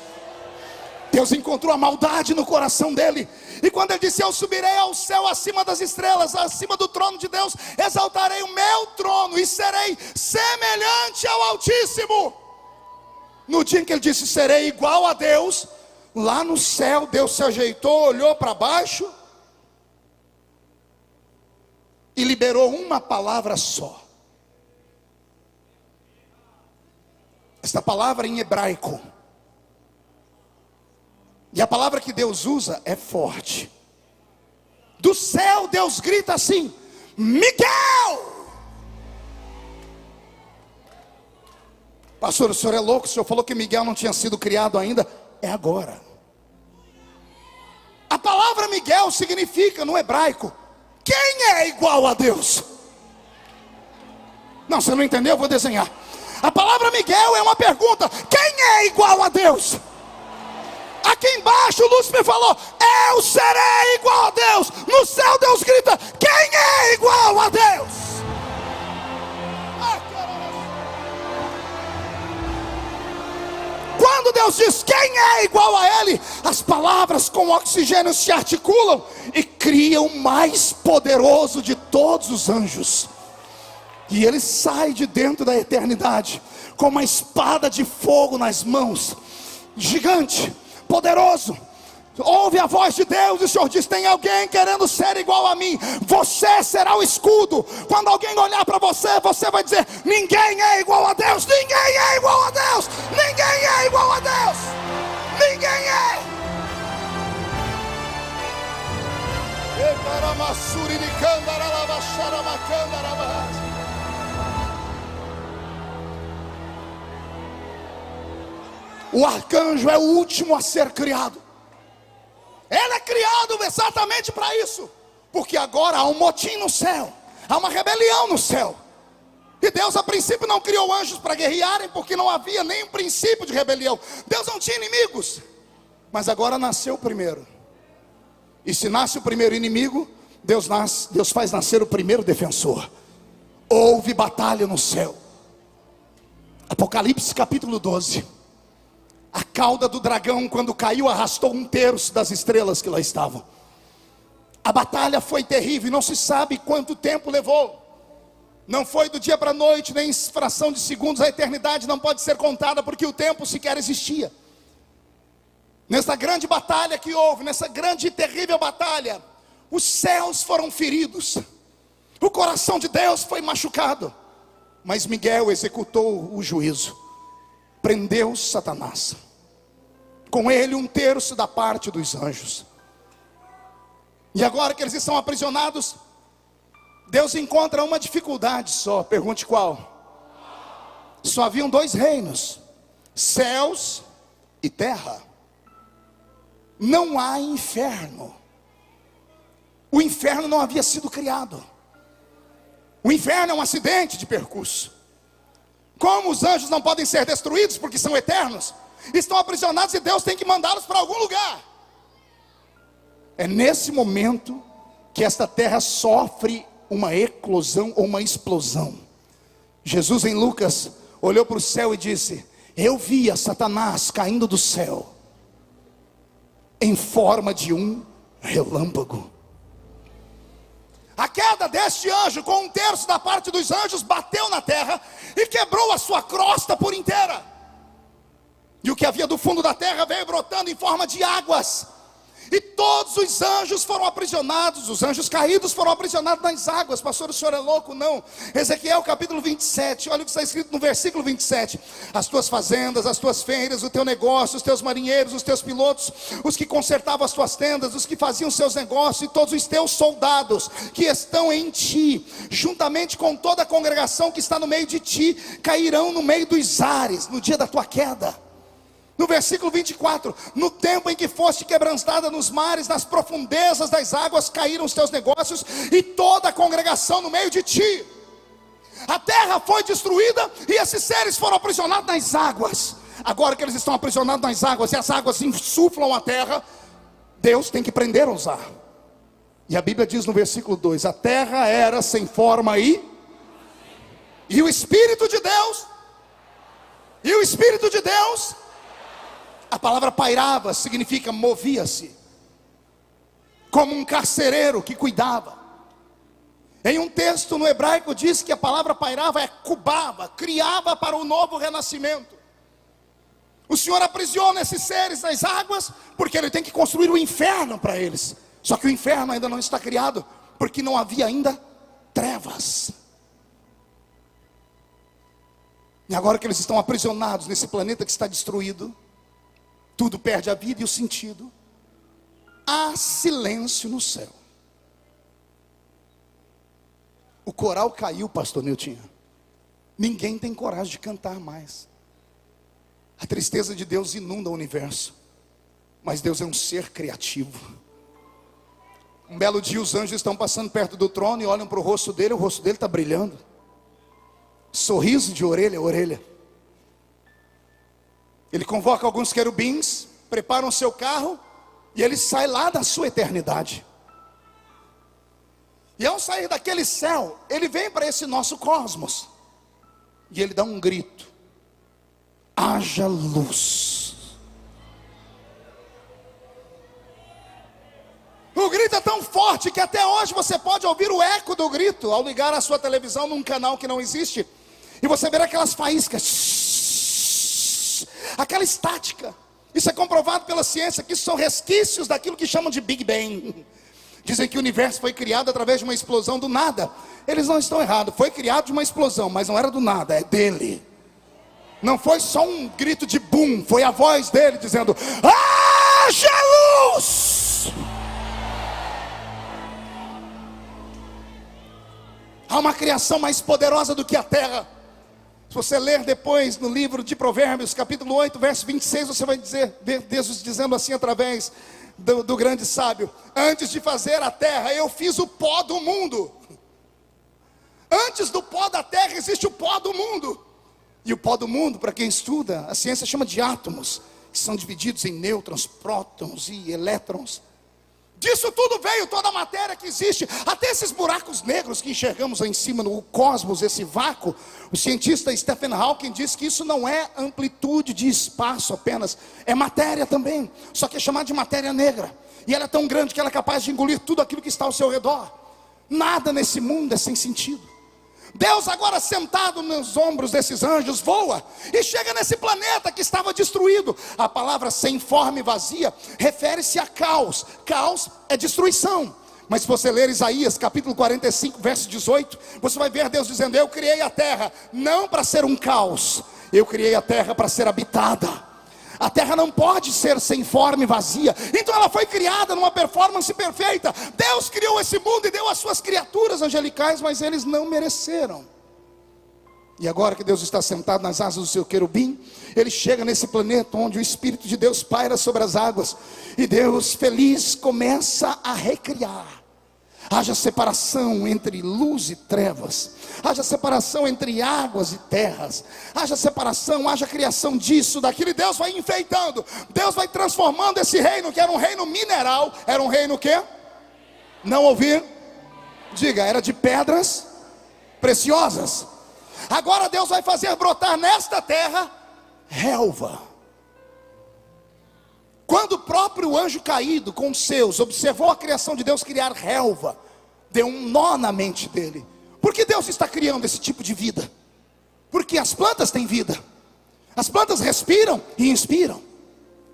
Deus encontrou a maldade no coração dele. E quando ele disse: eu subirei ao céu acima das estrelas, acima do trono de Deus, exaltarei o meu trono e serei semelhante ao Altíssimo. No dia em que ele disse: serei igual a Deus, lá no céu Deus se ajeitou, olhou para baixo e liberou uma palavra só. Esta palavra em hebraico, e a palavra que Deus usa é forte. Do céu Deus grita assim: Miguel! Pastor, o senhor é louco, o senhor falou que Miguel não tinha sido criado ainda. É agora. A palavra Miguel significa no hebraico: quem é igual a Deus? Não, você não entendeu? Eu vou desenhar. A palavra Miguel é uma pergunta: quem é igual a Deus? Aqui embaixo Lúcifer falou: eu serei igual a Deus. No céu Deus grita: quem é igual a Deus? Quando quando Deus diz quem é igual a Ele, as palavras com oxigênio se articulam e criam o mais poderoso de todos os anjos. E ele sai de dentro da eternidade com uma espada de fogo nas mãos, gigante, poderoso. Ouve a voz de Deus e o Senhor diz: tem alguém querendo ser igual a mim, você será o escudo. Quando alguém olhar para você, você vai dizer: ninguém é igual a Deus, ninguém é igual a Deus, ninguém é igual a Deus, ninguém é. O arcanjo é o último a ser criado. Ele é criado exatamente para isso, porque agora há um motim no céu, há uma rebelião no céu. E Deus a princípio não criou anjos para guerrearem, porque não havia nem um princípio de rebelião. Deus não tinha inimigos, mas agora nasceu o primeiro. E se nasce o primeiro inimigo, Deus faz nascer o primeiro defensor. Houve batalha no céu. Apocalipse capítulo 12. A cauda do dragão, quando caiu, arrastou 1/3 das estrelas que lá estavam. A batalha foi terrível, não se sabe quanto tempo levou. Não foi do dia para a noite, nem em fração de segundos. A eternidade não pode ser contada, porque o tempo sequer existia. Nessa grande batalha que houve, nessa grande e terrível batalha, os céus foram feridos, o coração de Deus foi machucado. Mas Miguel executou o juízo, prendeu Satanás, com ele 1/3 da parte dos anjos. E agora que eles estão aprisionados, Deus encontra uma dificuldade só. Pergunte qual? Só haviam 2 reinos, céus e terra. Não há inferno. O inferno não havia sido criado. O inferno é um acidente de percurso. Como os anjos não podem ser destruídos porque são eternos, estão aprisionados e Deus tem que mandá-los para algum lugar. É nesse momento que esta terra sofre uma eclosão ou uma explosão. Jesus em Lucas olhou para o céu e disse: eu via Satanás caindo do céu em forma de um relâmpago. A queda deste anjo, com 1/3 da parte dos anjos, bateu na terra e quebrou a sua crosta por inteira. E o que havia do fundo da terra veio brotando em forma de águas. E todos os anjos foram aprisionados, os anjos caídos foram aprisionados nas águas. Pastor, o senhor é louco? Não. Ezequiel capítulo 27, olha o que está escrito no versículo 27. As tuas fazendas, as tuas feiras, o teu negócio, os teus marinheiros, os teus pilotos, os que consertavam as tuas tendas, os que faziam seus negócios, e todos os teus soldados que estão em ti, juntamente com toda a congregação que está no meio de ti, cairão no meio dos ares, no dia da tua queda. No versículo 24, no tempo em que foste quebrantada nos mares, nas profundezas das águas, caíram os teus negócios e toda a congregação no meio de ti. A terra foi destruída e esses seres foram aprisionados nas águas. Agora que eles estão aprisionados nas águas e as águas insuflam a terra, Deus tem que prender-os lá. E a Bíblia diz no versículo 2: a terra era sem forma e o Espírito de Deus, a palavra pairava significa movia-se, como um carcereiro que cuidava. Em um texto no hebraico diz que a palavra pairava é cubava, criava para o novo renascimento. O Senhor aprisiona esses seres nas águas, porque Ele tem que construir o inferno para eles. Só que o inferno ainda não está criado, porque não havia ainda trevas. E agora que eles estão aprisionados nesse planeta que está destruído, tudo perde a vida e o sentido. Há silêncio no céu. O coral caiu, pastor Nilton. Ninguém tem coragem de cantar mais. A tristeza de Deus inunda o universo. Mas Deus é um ser criativo. Um belo dia os anjos estão passando perto do trono e olham para o rosto dele está brilhando. Sorriso de orelha a orelha. Ele convoca alguns querubins, prepara o seu carro e ele sai lá da sua eternidade. E ao sair daquele céu, ele vem para esse nosso cosmos e ele dá um grito: haja luz. grito é tão forte que até hoje você pode ouvir o eco do grito ao ligar a sua televisão num canal que não existe. E você vê aquelas faíscas, aquela estática. Isso é comprovado pela ciência, que isso são resquícios daquilo que chamam de Big Bang. Dizem que o universo foi criado através de uma explosão do nada. Eles não estão errados, foi criado de uma explosão, mas não era do nada, é dele. Não foi só um grito de boom, foi a voz dele dizendo: haja luz! Há uma criação mais poderosa do que a terra. Se você ler depois no livro de Provérbios, capítulo 8, verso 26, você vai ver Deus dizendo assim através do grande sábio: antes de fazer a terra, eu fiz o pó do mundo. Antes do pó da terra existe o pó do mundo. E o pó do mundo, para quem estuda, a ciência chama de átomos, que são divididos em nêutrons, prótons e elétrons. Disso tudo veio toda a matéria que existe, até esses buracos negros que enxergamos lá em cima no cosmos, esse vácuo. O cientista Stephen Hawking diz que isso não é amplitude de espaço apenas, é matéria também, só que é chamada de matéria negra. E ela é tão grande que ela é capaz de engolir tudo aquilo que está ao seu redor. Nada nesse mundo é sem sentido. Deus, agora sentado nos ombros desses anjos, voa e chega nesse planeta que estava destruído. A palavra sem forma e vazia refere-se a caos. Caos é destruição. Mas se você ler Isaías capítulo 45, verso 18, você vai ver Deus dizendo: eu criei a terra não para ser um caos, eu criei a terra para ser habitada. A terra não pode ser sem forma e vazia. Então ela foi criada numa performance perfeita. Deus criou esse mundo e deu as suas criaturas angelicais, mas eles não mereceram. E agora que Deus está sentado nas asas do seu querubim, ele chega nesse planeta onde o Espírito de Deus paira sobre as águas. E Deus, feliz, começa a recriar. Haja separação entre luz e trevas, haja separação entre águas e terras, haja separação, haja criação disso, daquilo, e Deus vai enfeitando, Deus vai transformando esse reino, que era um reino mineral, era um reino que? Não ouvi? Diga, era de pedras preciosas. Agora Deus vai fazer brotar nesta terra relva. Quando o próprio anjo caído com os seus observou a criação de Deus criar relva, deu um nó na mente dele. Por que Deus está criando esse tipo de vida? Porque as plantas têm vida. As plantas respiram e inspiram.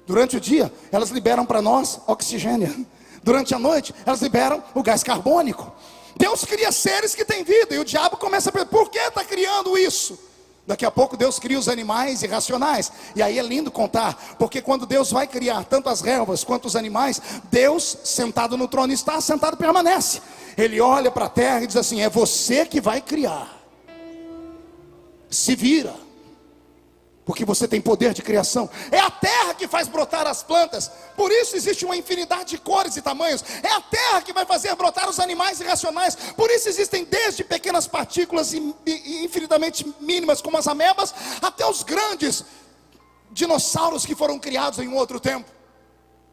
Durante o dia, elas liberam para nós oxigênio. Durante a noite, elas liberam o gás carbônico. Deus cria seres que têm vida. E o diabo começa a perguntar: por que está criando isso? Daqui a pouco Deus cria os animais irracionais. E aí é lindo contar, porque quando Deus vai criar tanto as relvas quanto os animais, Deus, sentado no trono está, sentado permanece. Ele olha para a terra e diz assim: é você que vai criar. Se vira, porque você tem poder de criação. É a terra que faz brotar as plantas. Por isso existe uma infinidade de cores e tamanhos. É a terra que vai fazer brotar os animais irracionais. Por isso existem desde pequenas partículas infinitamente mínimas, como as amebas, até os grandes dinossauros que foram criados em um outro tempo.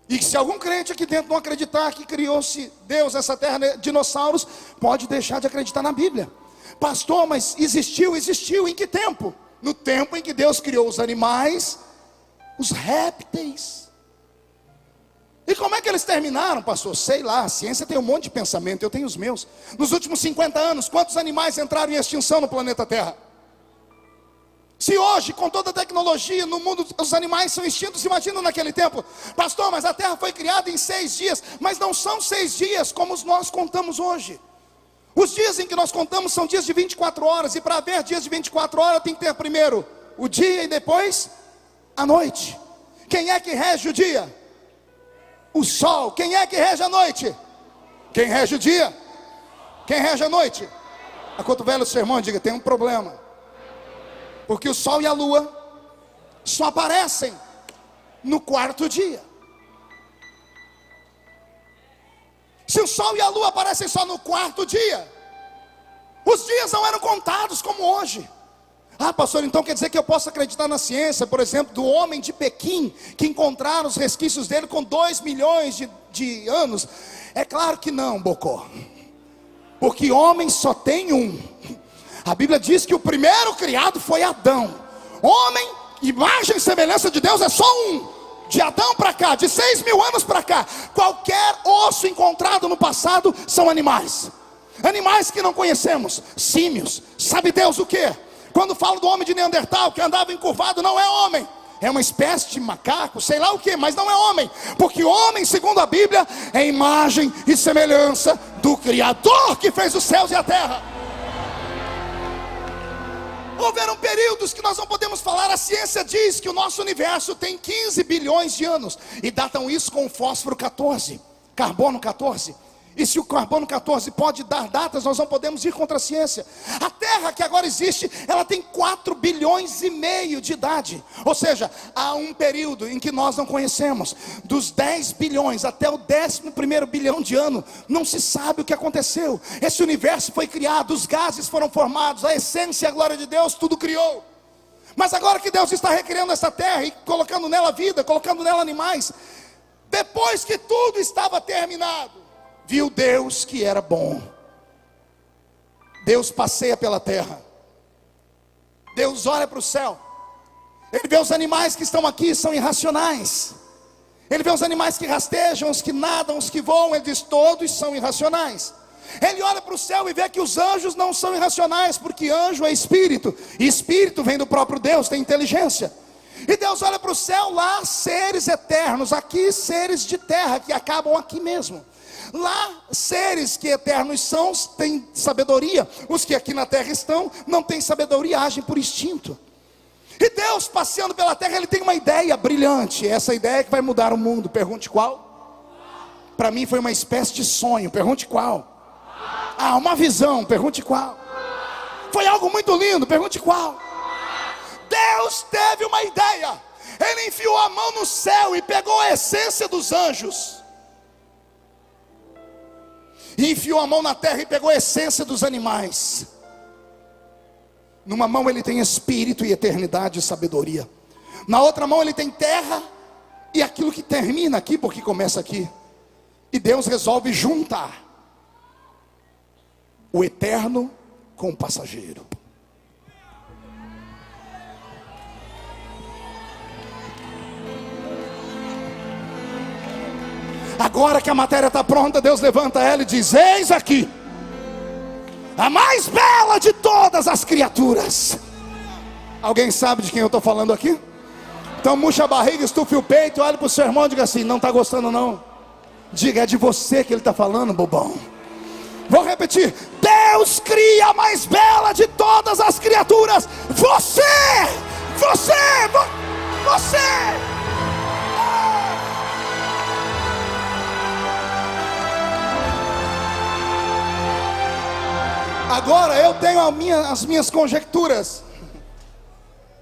E se algum crente aqui dentro não acreditar que criou-se Deus essa terra, dinossauros, pode deixar de acreditar na Bíblia. Pastor, mas existiu em que tempo? No tempo em que Deus criou os animais, os répteis. E como é que eles terminaram, pastor? Sei lá, a ciência tem um monte de pensamento, eu tenho os meus. Nos últimos 50 anos, quantos animais entraram em extinção no planeta Terra? Se hoje, com toda a tecnologia no mundo, os animais são extintos, imagina naquele tempo. Pastor, mas a Terra foi criada em 6 dias. Mas não são 6 dias como nós contamos hoje. Os dias em que nós contamos são dias de 24 horas. E para haver dias de 24 horas tem que ter primeiro o dia e depois a noite. Quem é que rege o dia? O sol. Quem é que rege a noite? Quem rege o dia? Quem rege a noite? Acotovela o sermão e diga: tem um problema. Porque o sol e a lua só aparecem no 4º dia. Se o sol e a lua aparecem só no 4º dia, os dias não eram contados como hoje. Ah, pastor, então quer dizer que eu posso acreditar na ciência, por exemplo, do homem de Pequim, que encontraram os resquícios dele com 2 milhões de anos? É claro que não, Bocó. Porque homem só tem um. A Bíblia diz que o primeiro criado foi Adão. Homem, imagem e semelhança de Deus, é só um. De Adão para cá, de 6.000 anos para cá, qualquer osso encontrado no passado são animais. Animais que não conhecemos, símios. Sabe Deus o que? Quando falo do homem de Neandertal, que andava encurvado, não é homem. É uma espécie de macaco, sei lá o que, mas não é homem. Porque homem, segundo a Bíblia, é imagem e semelhança do Criador que fez os céus e a terra. Houveram períodos que nós não podemos falar. A ciência diz que o nosso universo tem 15 bilhões de anos, e datam isso com o fósforo 14, carbono 14. E se o carbono 14 pode dar datas, nós não podemos ir contra a ciência. A Terra que agora existe, ela tem 4,5 bilhões de idade. Ou seja, há um período em que nós não conhecemos. Dos 10 bilhões até o 11º bilhão de ano, não se sabe o que aconteceu. Esse universo foi criado, os gases foram formados, a essência e a glória de Deus, tudo criou. Mas agora que Deus está recriando essa terra e colocando nela vida, colocando nela animais, depois que tudo estava terminado, viu Deus que era bom. Deus passeia pela terra. Deus olha para o céu. Ele vê os animais que estão aqui, são irracionais. Ele vê os animais que rastejam, os que nadam, os que voam. Ele diz, todos são irracionais. Ele olha para o céu e vê que os anjos não são irracionais, porque anjo é espírito, e espírito vem do próprio Deus, tem inteligência. E Deus olha para o céu, lá seres eternos, aqui seres de terra que acabam aqui mesmo. Lá, seres que eternos são, têm sabedoria. Os que aqui na terra estão, não têm sabedoria, agem por instinto. E Deus, passeando pela terra, ele tem uma ideia brilhante. Essa ideia que vai mudar o mundo. Pergunte qual? Para mim foi uma espécie de sonho. Pergunte qual? Ah, uma visão. Pergunte qual? Foi algo muito lindo. Pergunte qual? Deus teve uma ideia. Ele enfiou a mão no céu e pegou a essência dos anjos, e enfiou a mão na terra e pegou a essência dos animais. Numa mão ele tem espírito e eternidade e sabedoria. Na outra mão ele tem terra e aquilo que termina aqui, porque começa aqui. E Deus resolve juntar o eterno com o passageiro. Agora que a matéria está pronta, Deus levanta ela e diz, eis aqui a mais bela de todas as criaturas. Alguém sabe de quem eu estou falando aqui? Então murcha a barriga, estufe o peito, olhe para o seu irmão e diga assim, não está gostando não? Diga, é de você que ele está falando, bobão. Vou repetir, Deus cria a mais bela de todas as criaturas. Você. Agora eu tenho as minhas conjecturas.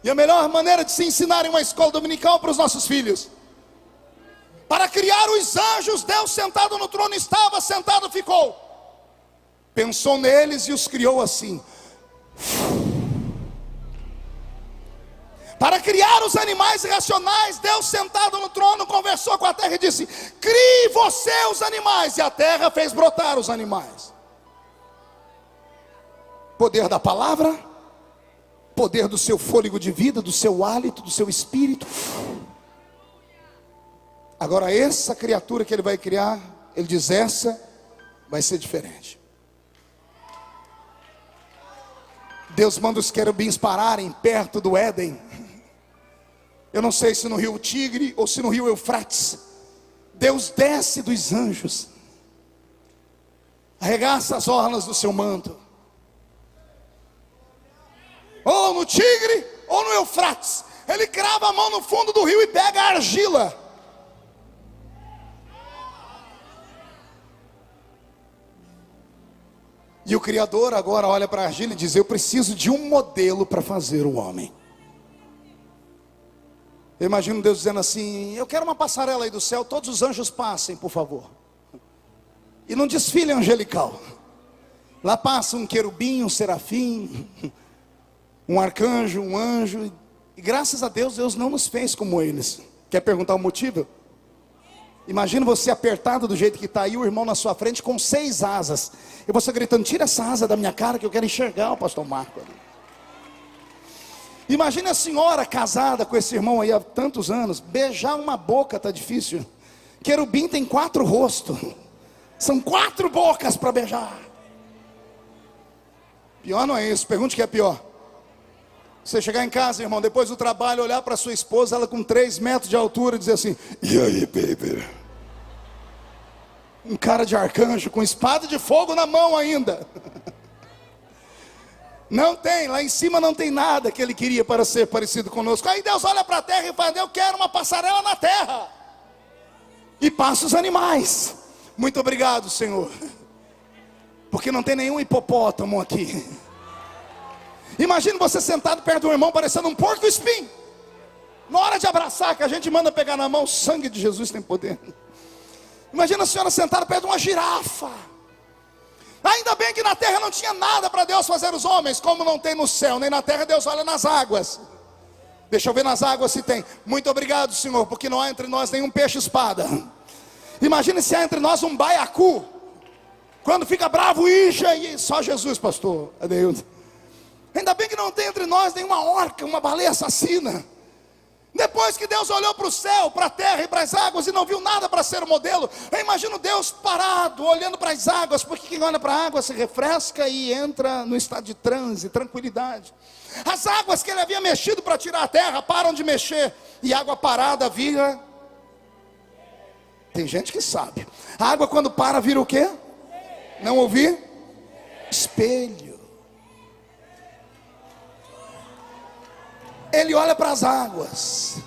E a melhor maneira de se ensinar em uma escola dominical para os nossos filhos. Para criar os anjos, Deus sentado no trono estava, sentado ficou. Pensou neles e os criou assim. Para criar os animais racionais, Deus sentado no trono conversou com a terra e disse, crie você os animais. E a terra fez brotar os animais. Poder da palavra, poder do seu fôlego de vida, do seu hálito, do seu espírito. Agora essa criatura que ele vai criar, ele diz, essa vai ser diferente. Deus manda os querubins pararem perto do Éden. Eu não sei se no rio Tigre ou se no rio Eufrates. Deus desce dos anjos, arregaça as orlas do seu manto, ou no Tigre ou no Eufrates. Ele crava a mão no fundo do rio e pega a argila. E o Criador agora olha para a argila e diz, eu preciso de um modelo para fazer o homem. Eu imagino Deus dizendo assim, eu quero uma passarela aí do céu, todos os anjos passem, por favor. E num desfile angelical, lá passa um querubim, um serafim, um arcanjo, um anjo. E graças a Deus, Deus não nos fez como eles. Quer perguntar o motivo? Imagina você apertado do jeito que está aí, o irmão na sua frente com 6 asas. E você gritando, tira essa asa da minha cara que eu quero enxergar o pastor Marco. Imagine a senhora casada com esse irmão aí há tantos anos. Beijar uma boca tá difícil. Querubim tem 4 rostos. São 4 bocas para beijar. Pior não é isso, pergunte o que é pior. Você chegar em casa, irmão, depois do trabalho, olhar para sua esposa, ela com 3 metros de altura, e dizer assim: e aí, baby? Um cara de arcanjo, com espada de fogo na mão ainda. Não tem, lá em cima não tem nada que ele queria para ser parecido conosco. Aí Deus olha para a terra e fala: eu quero uma passarela na terra. E passa os animais. Muito obrigado, Senhor. Porque não tem nenhum hipopótamo aqui. Imagina você sentado perto do irmão parecendo um porco espinho. Na hora de abraçar, que a gente manda pegar na mão, o sangue de Jesus tem poder. Imagina a senhora sentada perto de uma girafa. Ainda bem que na terra não tinha nada para Deus fazer os homens. Como não tem no céu, nem na terra, Deus olha nas águas. Deixa eu ver nas águas se tem. Muito obrigado, Senhor, porque não há entre nós nenhum peixe-espada. Imagine se há entre nós um baiacu. Quando fica bravo, ija, e só Jesus, pastor Adeildo. Ainda bem que não tem entre nós nenhuma orca, uma baleia assassina. Depois que Deus olhou para o céu, para a terra e para as águas e não viu nada para ser o modelo, eu imagino Deus parado, olhando para as águas, porque quem olha para a água se refresca e entra no estado de transe, tranquilidade. As águas que ele havia mexido para tirar a terra, param de mexer, e água parada vira... Tem gente que sabe. A água quando para vira o quê? Não ouvi? Espelho. Ele olha para as águas.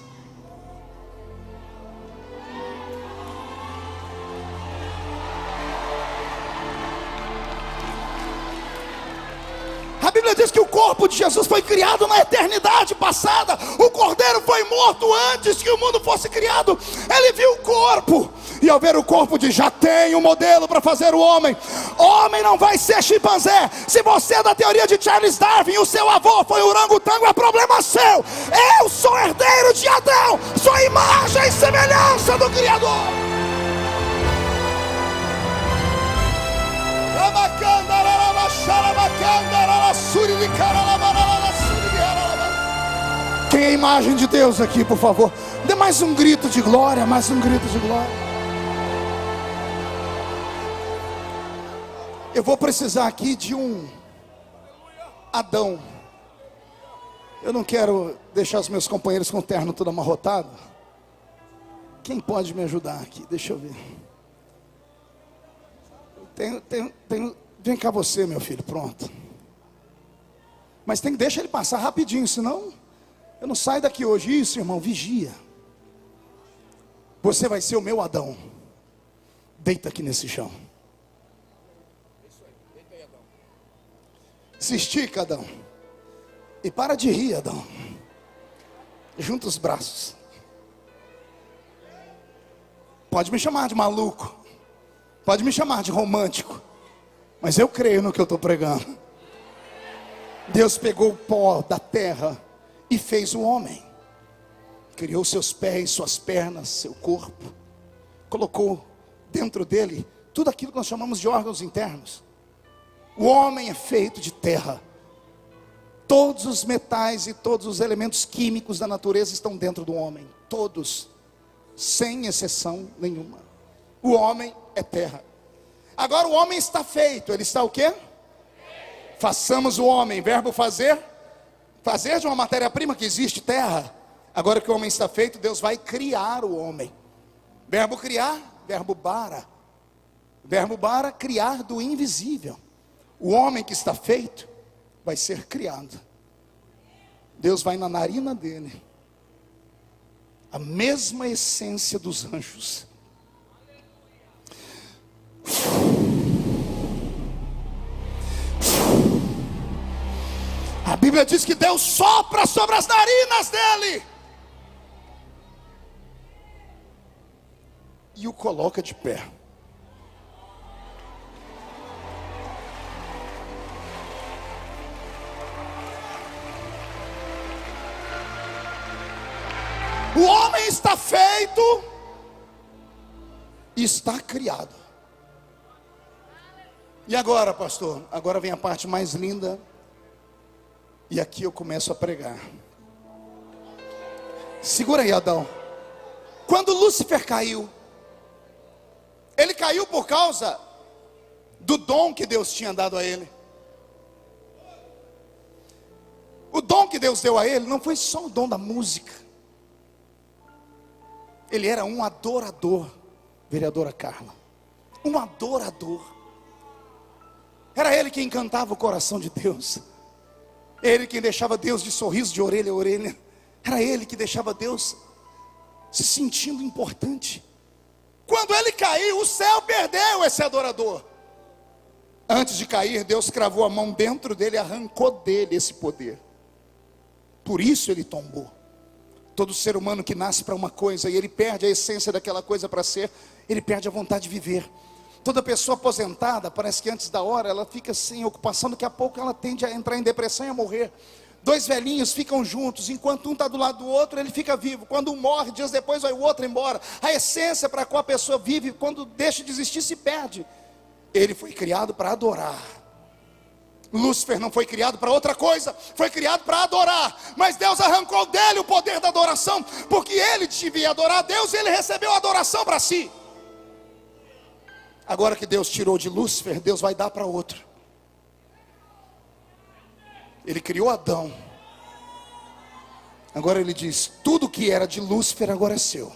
A Bíblia diz que o corpo de Jesus foi criado na eternidade passada. O Cordeiro foi morto antes que o mundo fosse criado. Ele viu o corpo, e ao ver o corpo diz: já tem um modelo para fazer o homem. Homem não vai ser chimpanzé. Se você é da teoria de Charles Darwin e o seu avô foi orangotango, é problema seu. Eu sou herdeiro de Adão, sou imagem e semelhança do Criador. Quem é a imagem de Deus aqui, por favor? Dê mais um grito de glória, mais um grito de glória. Eu vou precisar aqui de um Adão. Eu não quero deixar os meus companheiros com o terno todo amarrotado. Quem pode me ajudar aqui? Deixa eu ver. Vem cá você, meu filho, pronto. Mas deixa ele passar rapidinho, senão eu não saio daqui hoje. Isso, irmão, vigia. Você vai ser o meu Adão. Deita aqui nesse chão. Se estica, Adão. E para de rir, Adão. Junta os braços. Pode me chamar de maluco. Pode me chamar de romântico. Mas eu creio no que eu estou pregando. Deus pegou o pó da terra e fez o homem. Criou seus pés, suas pernas, seu corpo. Colocou dentro dele tudo aquilo que nós chamamos de órgãos internos. O homem é feito de terra. Todos os metais e todos os elementos químicos da natureza estão dentro do homem. Todos, sem exceção nenhuma. O homem é terra. Agora o homem está feito. Ele está o quê? Façamos o homem. Verbo fazer. Fazer de uma matéria-prima que existe, terra. Agora que o homem está feito, Deus vai criar o homem. Verbo criar, verbo bara. Verbo bara, criar do invisível. O homem que está feito vai ser criado. Deus vai na narina dele. A mesma essência dos anjos. A Bíblia diz que Deus sopra sobre as narinas dele e o coloca de pé. O homem está feito e está criado. E agora, pastor? Agora vem a parte mais linda. E aqui eu começo a pregar. Segura aí, Adão. Quando Lúcifer caiu, ele caiu por causa do dom que Deus tinha dado a ele. O dom que Deus deu a ele não foi só o dom da música. Ele era um adorador, vereadora Carla. Um adorador. Era ele quem encantava o coração de Deus. Ele quem deixava Deus de sorriso de orelha a orelha. Era ele que deixava Deus se sentindo importante. Quando ele caiu, o céu perdeu esse adorador. Antes de cair, Deus cravou a mão dentro dele e arrancou dele esse poder. Por isso ele tombou. Todo ser humano que nasce para uma coisa e ele perde a essência daquela coisa para ser, ele perde a vontade de viver. Toda pessoa aposentada, parece que antes da hora ela fica sem ocupação, daqui a pouco ela tende a entrar em depressão e a morrer. Dois velhinhos ficam juntos, enquanto um está do lado do outro, ele fica vivo. Quando um morre, dias depois vai o outro embora. A essência para a qual a pessoa vive, quando deixa de existir, se perde. Ele foi criado para adorar. Lúcifer não foi criado para outra coisa, foi criado para adorar. Mas Deus arrancou dele o poder da adoração, porque ele devia adorar a Deus e ele recebeu a adoração para si. Agora que Deus tirou de Lúcifer, Deus vai dar para outro. Ele criou Adão. Agora ele diz: tudo que era de Lúcifer agora é seu.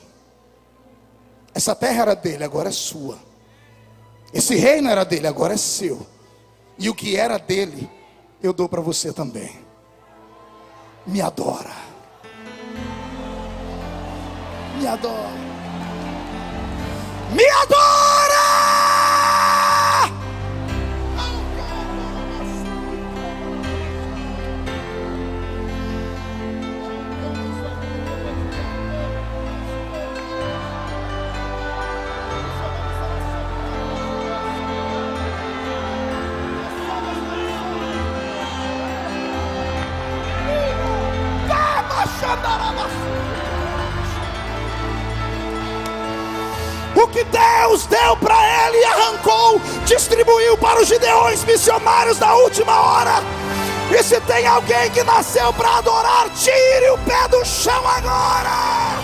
Essa terra era dele, agora é sua. Esse reino era dele, agora é seu. E o que era dele, eu dou para você também. Me adora. Me adora. Me adora! O que Deus deu para ele e arrancou, distribuiu para os gideões missionários da última hora. E se tem alguém que nasceu para adorar, tire o pé do chão agora.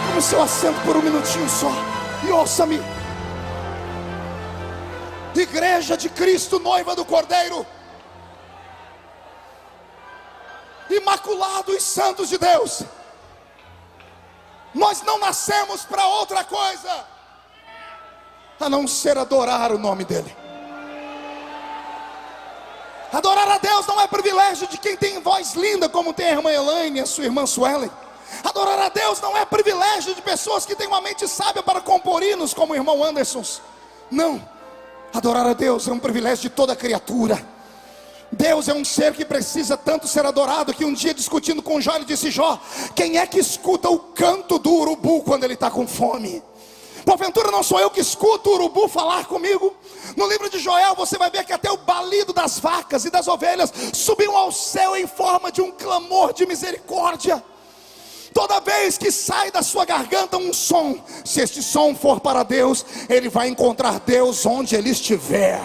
Tome seu assento por um minutinho só e ouça-me. Igreja de Cristo, noiva do Cordeiro, imaculados santos de Deus, nós não nascemos para outra coisa a não ser adorar o nome dele. Adorar a Deus não é privilégio de quem tem voz linda, como tem a irmã Elaine e a sua irmã Suelen. Adorar a Deus não é privilégio de pessoas que têm uma mente sábia para compor hinos, como o irmão Anderson. Não. Adorar a Deus é um privilégio de toda criatura. Deus é um ser que precisa tanto ser adorado, que um dia, discutindo com Jó, ele disse: Jó, quem é que escuta o canto do urubu quando ele está com fome? Porventura não sou eu que escuto o urubu falar comigo? No livro de Joel você vai ver que até o balido das vacas e das ovelhas subiu ao céu em forma de um clamor de misericórdia. Toda vez que sai da sua garganta um som, se este som for para Deus, ele vai encontrar Deus onde ele estiver.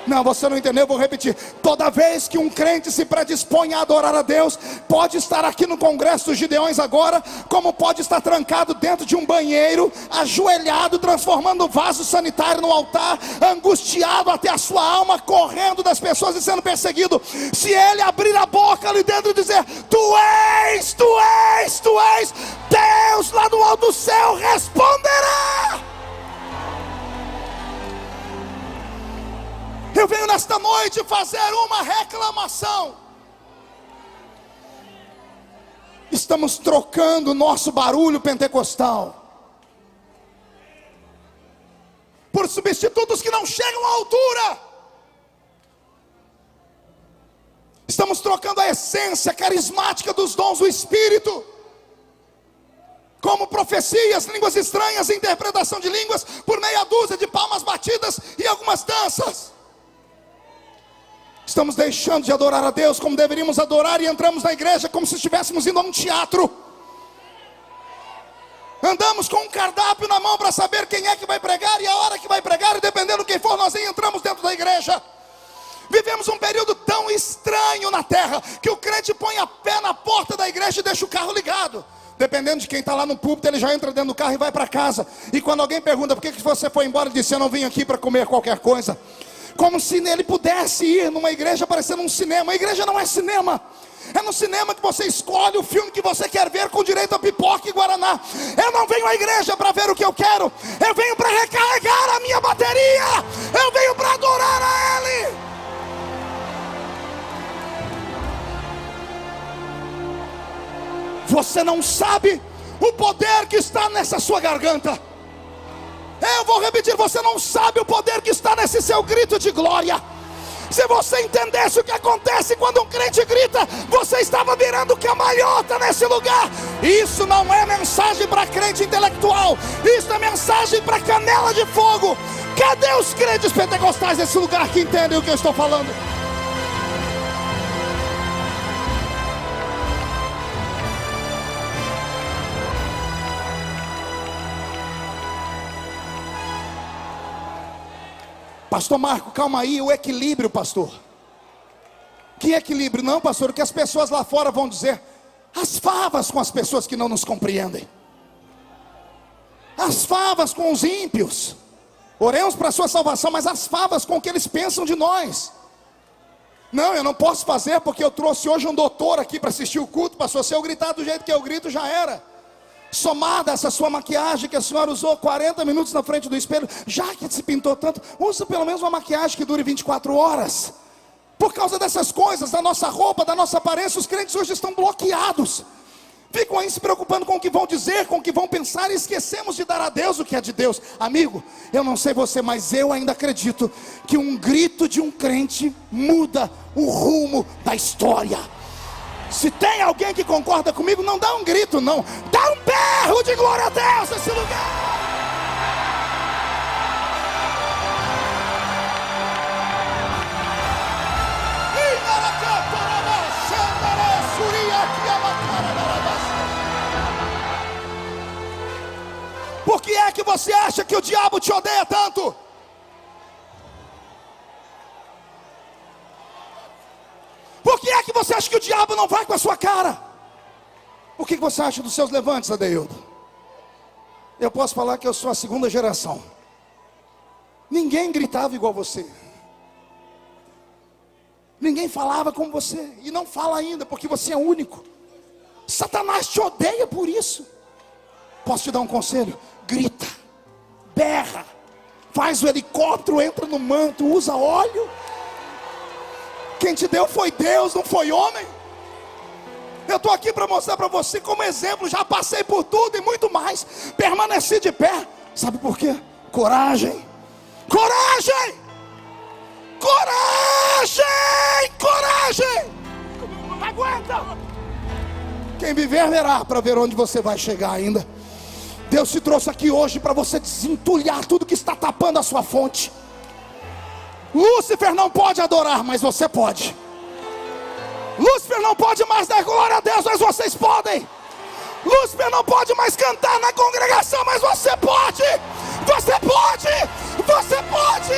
Não, você não entendeu, eu vou repetir. Toda vez que um crente se predispõe a adorar a Deus, pode estar aqui no Congresso dos Gideões agora, como pode estar trancado dentro de um banheiro, ajoelhado, transformando o vaso sanitário no altar, angustiado até a sua alma, correndo das pessoas e sendo perseguido. Se ele abrir a boca ali dentro e dizer: Tu és, Tu és, Tu és, Deus lá do alto do céu responderá. Eu venho nesta noite fazer uma reclamação. Estamos trocando o nosso barulho pentecostal por substitutos que não chegam à altura. Estamos trocando a essência carismática dos dons do Espírito, como profecias, línguas estranhas, interpretação de línguas, por meia dúzia de palmas batidas e algumas danças. Estamos deixando de adorar a Deus como deveríamos adorar, e entramos na igreja como se estivéssemos indo a um teatro. Andamos com um cardápio na mão para saber quem é que vai pregar e a hora que vai pregar, e dependendo de quem for, nós entramos dentro dentro da igreja. Vivemos um período tão estranho na terra, que o crente põe a pé na porta da igreja e deixa o carro ligado. Dependendo de quem está lá no púlpito, ele já entra dentro do carro e vai para casa. E quando alguém pergunta, por que você foi embora? Ele disse, eu não vim aqui para comer qualquer coisa. Como se ele pudesse ir numa igreja parecendo um cinema. A igreja não é cinema. É no cinema que você escolhe o filme que você quer ver, com direito a pipoca e guaraná. Eu não venho à igreja para ver o que eu quero. Eu venho para recarregar a minha bateria. Eu venho para adorar a Ele. Você não sabe o poder que está nessa sua garganta. Eu vou repetir, você não sabe o poder que está nesse seu grito de glória. Se você entendesse o que acontece quando um crente grita, você estava virando cambalhota nesse lugar. Isso não é mensagem para crente intelectual, isso é mensagem para canela de fogo. Cadê os crentes pentecostais nesse lugar que entendem o que eu estou falando? Pastor Marco, calma aí, o equilíbrio, pastor. Que equilíbrio? Não, pastor, o que as pessoas lá fora vão dizer. As favas com as pessoas que não nos compreendem. As favas com os ímpios. Oremos para a sua salvação, mas as favas com o que eles pensam de nós. Não, eu não posso fazer porque eu trouxe hoje um doutor aqui para assistir o culto, pastor. Se eu gritar do jeito que eu grito, já era. Somada essa sua maquiagem que a senhora usou 40 minutos na frente do espelho, já que se pintou tanto, usa pelo menos uma maquiagem que dure 24 horas. Por causa dessas coisas, da nossa roupa, da nossa aparência, os crentes hoje estão bloqueados. Ficam aí se preocupando com o que vão dizer, com o que vão pensar, e esquecemos de dar a Deus o que é de Deus. Amigo, eu não sei você, mas eu ainda acredito que um grito de um crente muda o rumo da história. Se tem alguém que concorda comigo, não dá um grito não, dá um berro de glória a Deus nesse lugar. Por que é que você acha que o diabo te odeia tanto? Por que é que você acha que o diabo não vai com a sua cara? O que você acha dos seus levantes, Adeildo? Eu posso falar que eu sou a segunda geração. Ninguém gritava igual você. Ninguém falava como você. E não fala ainda, porque você é único. Satanás te odeia por isso. Posso te dar um conselho? Grita, berra, faz o helicóptero, entra no manto, usa óleo. Quem te deu foi Deus, não foi homem. Eu estou aqui para mostrar para você como exemplo. Já passei por tudo e muito mais, permaneci de pé. Sabe por quê? Coragem, coragem, coragem, coragem. Aguenta. Quem viver verá, para ver onde você vai chegar ainda. Deus te trouxe aqui hoje para você desentulhar tudo que está tapando a sua fonte. Lúcifer não pode adorar, mas você pode. Lúcifer não pode mais dar glória a Deus, mas vocês podem. Lúcifer não pode mais cantar na congregação, mas você pode. Você pode. Você pode.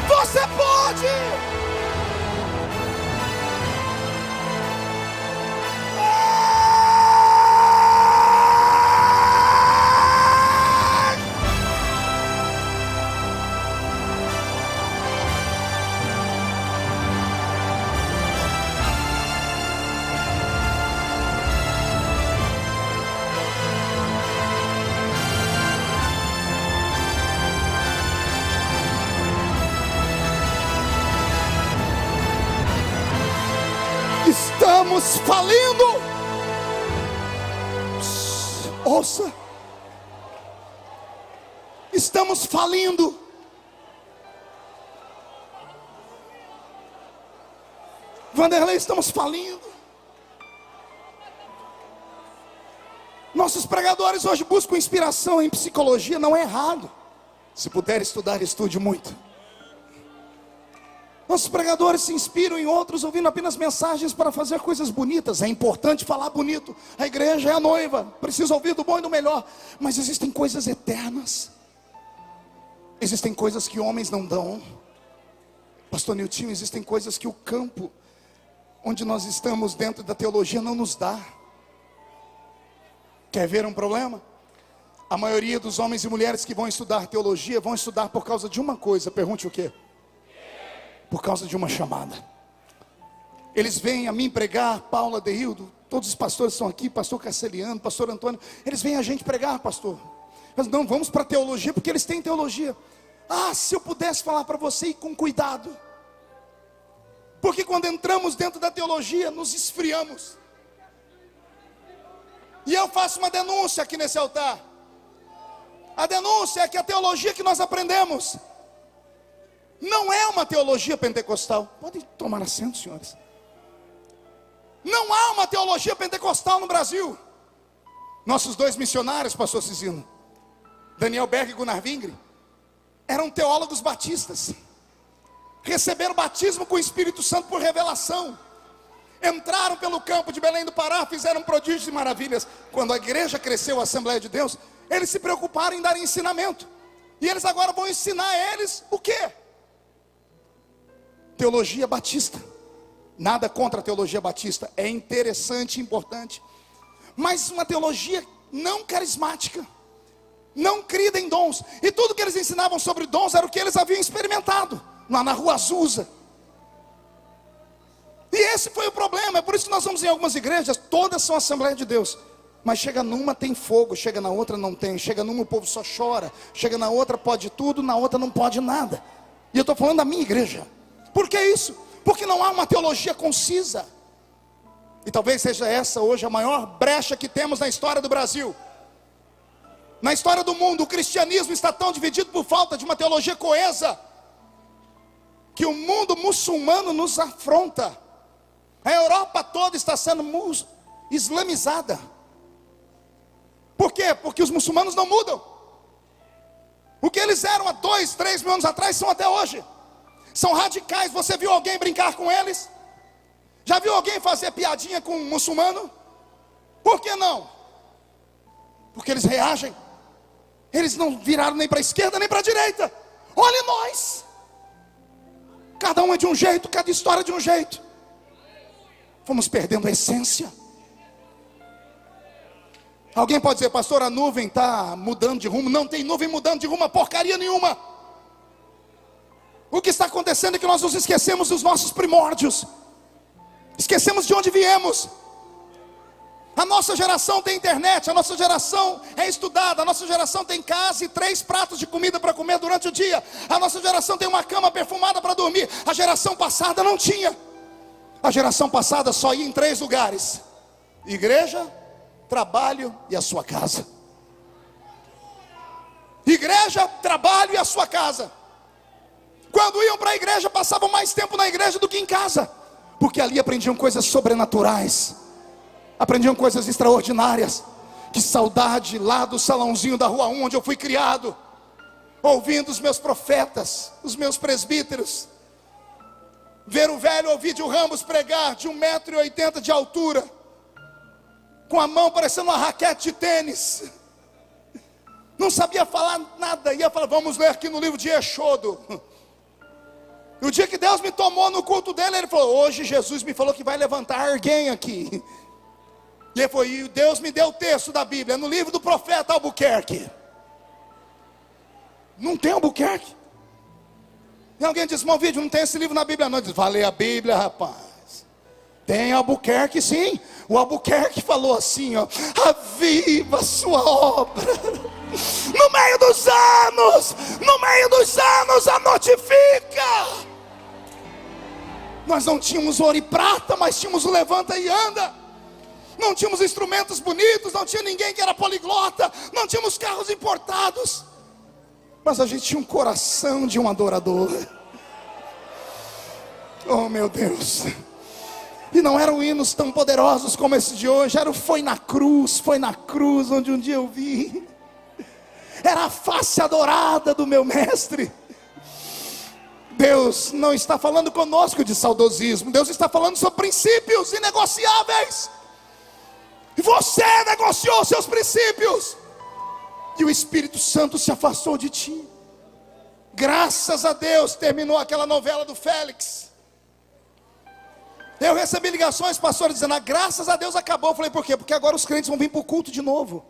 Você pode. Estamos falindo. Ouça. Estamos falindo. Vanderlei, estamos falindo. Nossos pregadores hoje buscam inspiração em psicologia. Não é errado. Se puder estudar, estude muito. Nossos pregadores se inspiram em outros ouvindo apenas mensagens para fazer coisas bonitas. É importante falar bonito. A igreja é a noiva, precisa ouvir do bom e do melhor. Mas existem coisas eternas. Existem coisas que homens não dão. Pastor Niltinho, existem coisas que o campo onde nós estamos dentro da teologia não nos dá. Quer ver um problema? A maioria dos homens e mulheres que vão estudar teologia vão estudar por causa de uma coisa. Pergunte o quê? Por causa de uma chamada. Eles vêm a mim pregar, Paula, Deildo, todos os pastores estão aqui, pastor Caceliano, pastor Antônio. Eles vêm a gente pregar, pastor. Mas não, vamos para a teologia, porque eles têm teologia. Ah, se eu pudesse falar para você, e com cuidado. Porque quando entramos dentro da teologia, nos esfriamos. E eu faço uma denúncia aqui nesse altar. A denúncia é que a teologia que nós aprendemos não é uma teologia pentecostal. Podem tomar assento, senhores. Não há uma teologia pentecostal no Brasil. Nossos dois missionários, pastor Cizino, Daniel Berg e Gunnar Vingre, eram teólogos batistas. Receberam batismo com o Espírito Santo por revelação. Entraram pelo campo de Belém do Pará, fizeram prodígios e maravilhas. Quando a igreja cresceu, a Assembleia de Deus, eles se preocuparam em dar ensinamento. E eles agora vão ensinar a eles o quê? Teologia batista. Nada contra a teologia batista, é interessante e importante. Mas uma teologia não carismática, não crida em dons. E tudo que eles ensinavam sobre dons era o que eles haviam experimentado lá na Rua Azusa. E esse foi o problema. É por isso que nós vamos em algumas igrejas, todas são Assembleia de Deus, mas chega numa tem fogo, chega na outra não tem. Chega numa o povo só chora, chega na outra pode tudo, na outra não pode nada. E eu estou falando da minha igreja. Por que isso? Porque não há uma teologia concisa. E talvez seja essa hoje a maior brecha que temos na história do Brasil. Na história do mundo, o cristianismo está tão dividido por falta de uma teologia coesa, que o mundo muçulmano nos afronta. A Europa toda está sendo islamizada. Por quê? Porque os muçulmanos não mudam. O que eles eram há 2, 3 mil anos atrás são até hoje. São radicais. Você viu alguém brincar com eles? Já viu alguém fazer piadinha com um muçulmano? Por que não? Porque eles reagem. Eles não viraram nem para a esquerda nem para a direita. Olhe nós. Cada um é de um jeito, cada história é de um jeito. Fomos perdendo a essência. Alguém pode dizer, pastor, a nuvem está mudando de rumo. Não tem nuvem mudando de rumo a porcaria nenhuma. O que está acontecendo é que nós nos esquecemos dos nossos primórdios. Esquecemos de onde viemos. A nossa geração tem internet, a nossa geração é estudada, a nossa geração tem casa e 3 pratos de comida para comer durante o dia. A nossa geração tem uma cama perfumada para dormir. A geração passada não tinha. A geração passada só ia em 3 lugares: igreja, trabalho e a sua casa. Igreja, trabalho e a sua casa. Quando iam para a igreja, passavam mais tempo na igreja do que em casa, porque ali aprendiam coisas sobrenaturais, aprendiam coisas extraordinárias. Que saudade lá do salãozinho da Rua 1, onde eu fui criado, ouvindo os meus profetas, os meus presbíteros. Ver o velho Ovídio Ramos pregar de 1,80 m de altura, com a mão parecendo uma raquete de tênis. Não sabia falar nada, ia falar, vamos ler aqui no livro de Êxodo. E o dia que Deus me tomou no culto dele, ele falou, hoje Jesus me falou que vai levantar alguém aqui. E ele falou, e Deus me deu o texto da Bíblia, no livro do profeta Albuquerque. Não tem Albuquerque. E alguém diz, meu vídeo, não tem esse livro na Bíblia não. Diz, vai ler a Bíblia, rapaz. Tem Albuquerque sim. O Albuquerque falou assim, ó, aviva a sua obra. No meio dos anos, a notifica. Nós não tínhamos ouro e prata, mas tínhamos o levanta e anda. Não tínhamos instrumentos bonitos, não tinha ninguém que era poliglota, não tínhamos carros importados, mas a gente tinha um coração de um adorador. Oh meu Deus. E não eram hinos tão poderosos como esse de hoje. Era o foi na cruz onde um dia eu vi. Era a face adorada do meu mestre. Deus não está falando conosco de saudosismo. Deus está falando sobre princípios inegociáveis. E você negociou seus princípios, e o Espírito Santo se afastou de ti. Graças a Deus terminou aquela novela do Félix. Eu recebi ligações, pastor, dizendo: graças a Deus acabou. Eu falei: por quê? Porque agora os crentes vão vir para o culto de novo.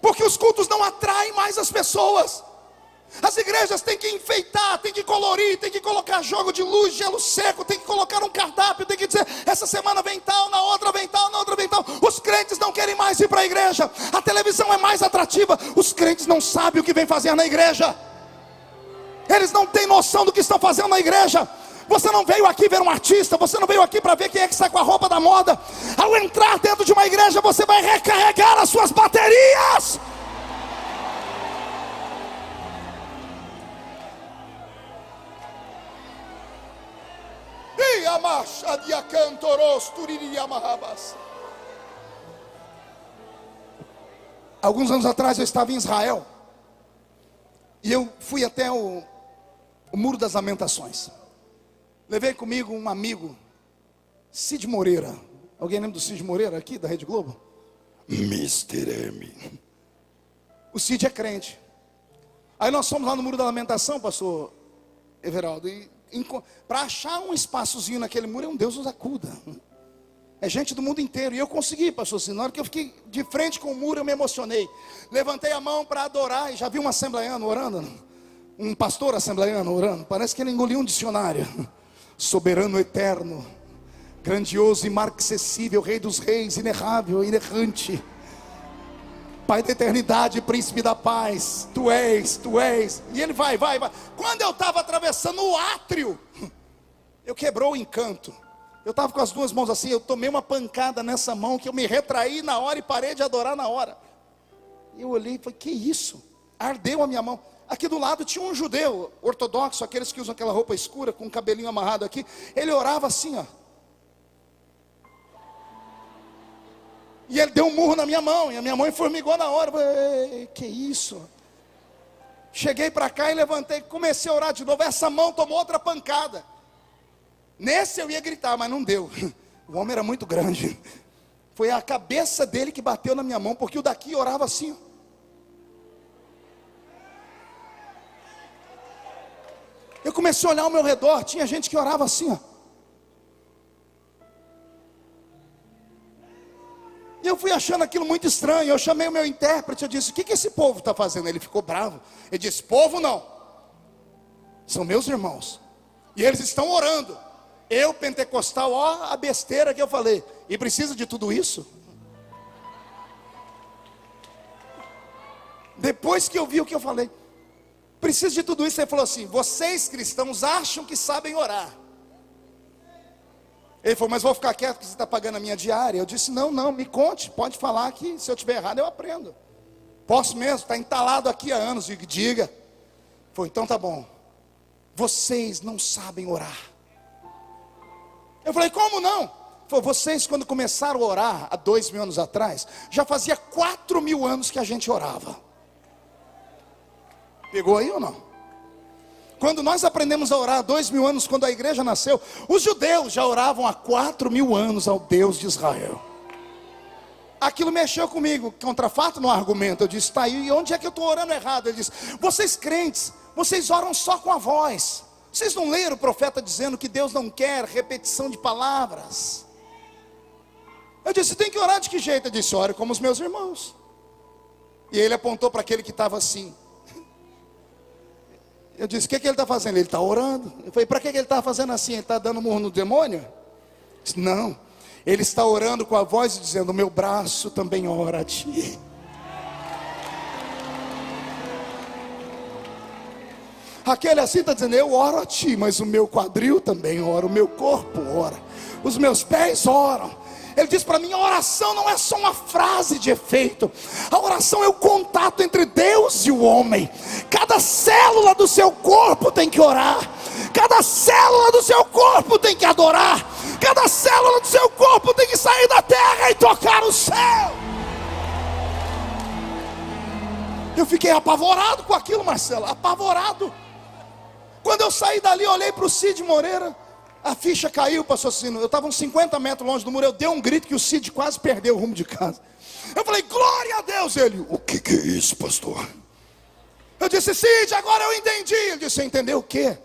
Porque os cultos não atraem mais as pessoas. As igrejas têm que enfeitar, têm que colorir, têm que colocar jogo de luz, gelo seco, tem que colocar um cardápio, tem que dizer: essa semana vem tal, na outra vem tal, na outra vem tal. Os crentes não querem mais ir para a igreja. A televisão é mais atrativa. Os crentes não sabem o que vem fazer na igreja. Eles não têm noção do que estão fazendo na igreja. Você não veio aqui ver um artista, você não veio aqui para ver quem é que está com a roupa da moda. Ao entrar dentro de uma igreja, você vai recarregar as suas baterias. Alguns anos atrás eu estava em Israel. E eu fui até o Muro das Lamentações. Levei comigo um amigo, Cid Moreira. Alguém lembra do Cid Moreira aqui, da Rede Globo? Mr. M. O Cid é crente. Aí nós fomos lá no Muro da Lamentação, pastor Everaldo, e para achar um espaçozinho naquele muro, é um Deus nos acuda. É gente do mundo inteiro. E eu consegui, pastor. Na hora que eu fiquei de frente com o muro, eu me emocionei. Levantei a mão para adorar. E já vi um assembleiano orando. Um pastor assembleiano orando. Parece que ele engoliu um dicionário. Soberano eterno, grandioso e marxessível, Rei dos reis, inerrável, inerrante, Pai da eternidade, príncipe da paz, tu és. E ele vai. Quando eu estava atravessando o átrio, eu quebrou o encanto. Eu estava com as duas mãos assim, eu tomei uma pancada nessa mão, que eu me retraí na hora e parei de adorar na hora. Eu olhei e falei: que isso? Ardeu a minha mão. Aqui do lado tinha um judeu ortodoxo, aqueles que usam aquela roupa escura, com o cabelinho amarrado aqui. Ele orava assim, ó. E ele deu um murro na minha mão, e a minha mão formigou na hora. Eu falei: que isso? Cheguei para cá e levantei, comecei a orar de novo. Essa mão tomou outra pancada. Nesse eu ia gritar, mas não deu. O homem era muito grande. Foi a cabeça dele que bateu na minha mão, porque o daqui orava assim, ó. Eu comecei a olhar ao meu redor, tinha gente que orava assim, ó. E eu fui achando aquilo muito estranho. Eu chamei o meu intérprete, eu disse: o que esse povo está fazendo? Ele ficou bravo. Ele disse: povo não, são meus irmãos, e eles estão orando. Eu, pentecostal, ó a besteira que eu falei. E precisa de tudo isso? Depois que eu vi o que eu falei, precisa de tudo isso. Ele falou assim: vocês cristãos acham que sabem orar. Ele falou: mas vou ficar quieto porque você está pagando a minha diária. Eu disse: não, me conte, pode falar, que se eu estiver errado eu aprendo. Posso mesmo, está entalado aqui há anos. Diga. Ele falou: então tá bom, vocês não sabem orar. Eu falei: como não? Ele falou: vocês, quando começaram a orar há 2000 anos atrás, já fazia 4000 anos que a gente orava. Pegou aí ou não? Quando nós aprendemos a orar há 2000 anos, quando a igreja nasceu, os judeus já oravam há 4000 anos ao Deus de Israel. Aquilo mexeu comigo, contra fato no argumento. Eu disse: tá aí, e onde é que eu estou orando errado? Ele disse: vocês crentes, vocês oram só com a voz. Vocês não leram o profeta dizendo que Deus não quer repetição de palavras? Eu disse: tem que orar de que jeito? Ele disse: ore como os meus irmãos. E ele apontou para aquele que estava assim. Eu disse: o que ele está fazendo? Ele está orando. Eu falei: para que ele está fazendo assim? Ele está dando murro no demônio? Ele disse: não, ele está orando com a voz e dizendo: o meu braço também ora a ti. Aquele assim está dizendo: eu oro a ti, mas o meu quadril também ora, o meu corpo ora, os meus pés oram. Ele diz para mim: a oração não é só uma frase de efeito. A oração é o contato entre Deus e o homem. Cada célula do seu corpo tem que orar. Cada célula do seu corpo tem que adorar. Cada célula do seu corpo tem que sair da terra e tocar o céu. Eu fiquei apavorado com aquilo, Marcelo, apavorado. Quando eu saí dali, eu olhei para o Cid Moreira. A ficha caiu, pastor Cino. Eu estava uns 50 metros longe do muro. Eu dei um grito que o Cid quase perdeu o rumo de casa. Eu falei: glória a Deus. Ele: o que é isso, pastor? Eu disse: Cid, agora eu entendi. Ele disse: você entendeu o quê?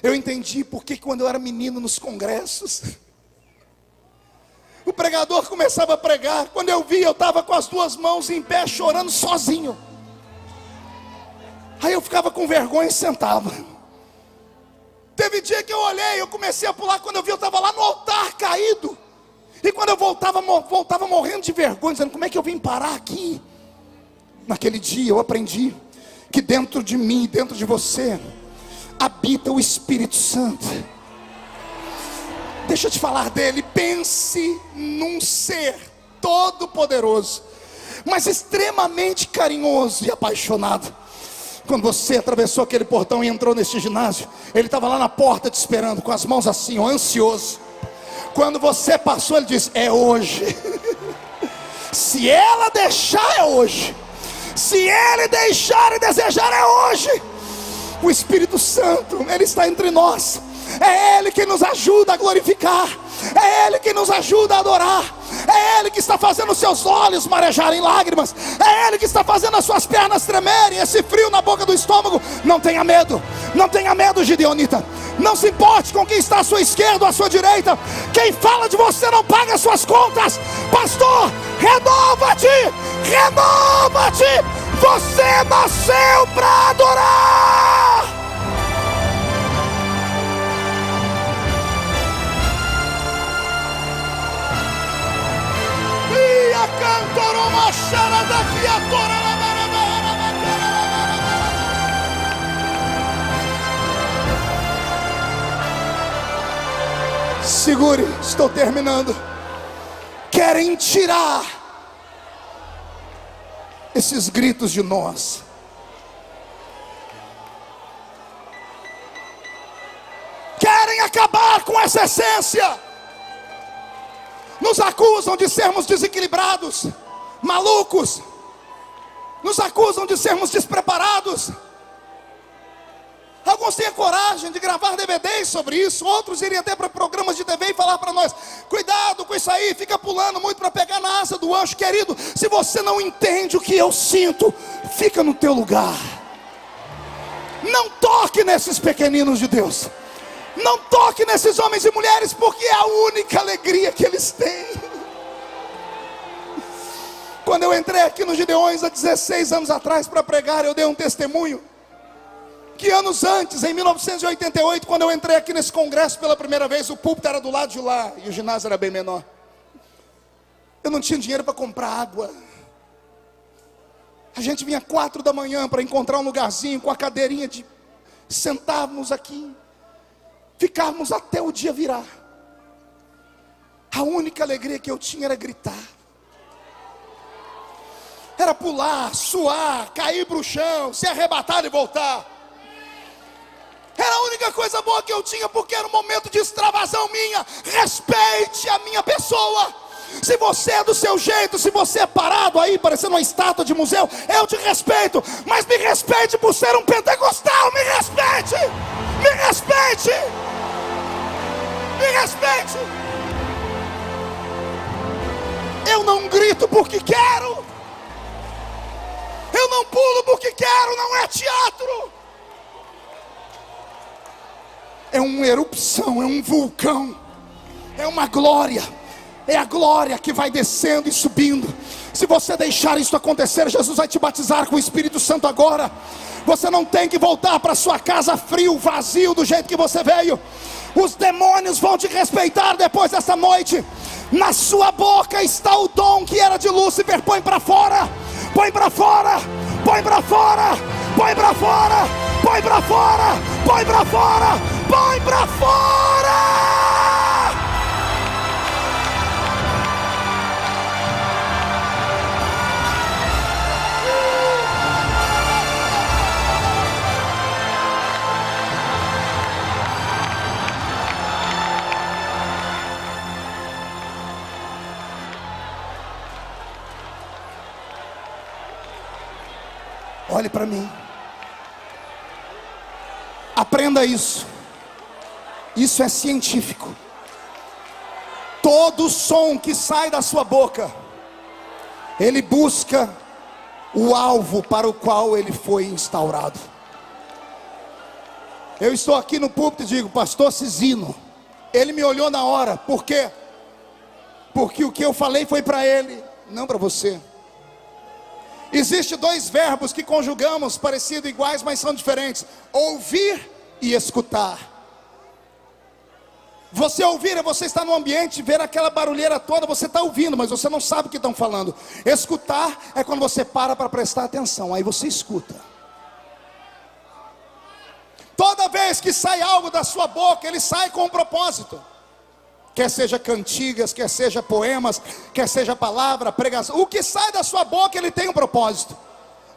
Eu entendi porque quando eu era menino nos congressos, o pregador começava a pregar. Quando eu vi, eu estava com as duas mãos em pé, chorando sozinho. Aí eu ficava com vergonha e sentava. Teve dia que eu olhei, eu comecei a pular. Quando eu vi, eu estava lá no altar caído. E quando eu voltava morrendo de vergonha, dizendo: como é que eu vim parar aqui? Naquele dia eu aprendi que dentro de mim, dentro de você, habita o Espírito Santo. Deixa eu te falar dele. Pense num ser todo poderoso, mas extremamente carinhoso e apaixonado. Quando você atravessou aquele portão e entrou nesse ginásio, ele estava lá na porta te esperando, com as mãos assim, ó, ansioso. Quando você passou, ele disse: é hoje. Se ela deixar, é hoje. Se ele deixar e desejar, é hoje. O Espírito Santo, ele está entre nós. É ele que nos ajuda a glorificar. É ele que nos ajuda a adorar. É ele que está fazendo os seus olhos marejarem lágrimas. É ele que está fazendo as suas pernas tremerem, esse frio na boca do estômago. Não tenha medo. Não tenha medo, Gideonita. Não se importe com quem está à sua esquerda ou à sua direita. Quem fala de você não paga as suas contas. Pastor, renova-te. Renova-te. Você nasceu para adorar. E a cantoroma chara daqui a tora. Segure, estou terminando. Querem tirar esses gritos de nós. Querem acabar com essa essência. Nos acusam de sermos desequilibrados, malucos. Nos acusam de sermos despreparados. Alguns têm a coragem de gravar DVDs sobre isso. Outros iriam até para programas de TV e falar para nós: cuidado com isso aí, fica pulando muito para pegar na asa do anjo. Querido, se você não entende o que eu sinto, fica no teu lugar. Não toque nesses pequeninos de Deus. Não toque nesses homens e mulheres, porque é a única alegria que eles têm. Quando eu entrei aqui no Gideões há 16 anos atrás para pregar, eu dei um testemunho que anos antes, em 1988, quando eu entrei aqui nesse congresso pela primeira vez, o púlpito era do lado de lá e o ginásio era bem menor. Eu não tinha dinheiro para comprar água. A gente vinha 4 da manhã para encontrar um lugarzinho com a cadeirinha de sentarmos aqui, ficarmos até o dia virar. A única alegria que eu tinha era gritar. Era pular, suar, cair para o chão, ser arrebatado e voltar. Era a única coisa boa que eu tinha, porque era um momento de extravasão minha. Respeite a minha pessoa. Se você é do seu jeito, se você é parado aí parecendo uma estátua de museu, eu te respeito. Mas me respeite por ser um pentecostal. Me respeite. Me respeite. Me respeite. Eu não grito porque quero. Eu não pulo porque quero. Não é teatro. É uma erupção, é um vulcão, é uma glória, é a glória que vai descendo e subindo. Se você deixar isso acontecer, Jesus vai te batizar com o Espírito Santo agora. Você não tem que voltar para sua casa frio, vazio, do jeito que você veio. Os demônios vão te respeitar depois dessa noite. Na sua boca está o dom que era de Lúcifer. Põe para fora, põe para fora, põe para fora, põe para fora, põe para fora, põe para fora, põe para fora. Olhe para mim. Aprenda isso. Isso é científico. Todo som que sai da sua boca, ele busca o alvo para o qual ele foi instaurado. Eu estou aqui no púlpito e digo: pastor Cisino, ele me olhou na hora. Por quê? Porque o que eu falei foi para ele, não para você. Existem dois verbos que conjugamos, parecidos, iguais, mas são diferentes: ouvir e escutar. Você ouvir é você estar no ambiente, ver aquela barulheira toda, você está ouvindo, mas você não sabe o que estão falando. Escutar é quando você para prestar atenção, aí você escuta. Toda vez que sai algo da sua boca, ele sai com um propósito. Quer seja cantigas, quer seja poemas, quer seja palavra, pregação, o que sai da sua boca, ele tem um propósito.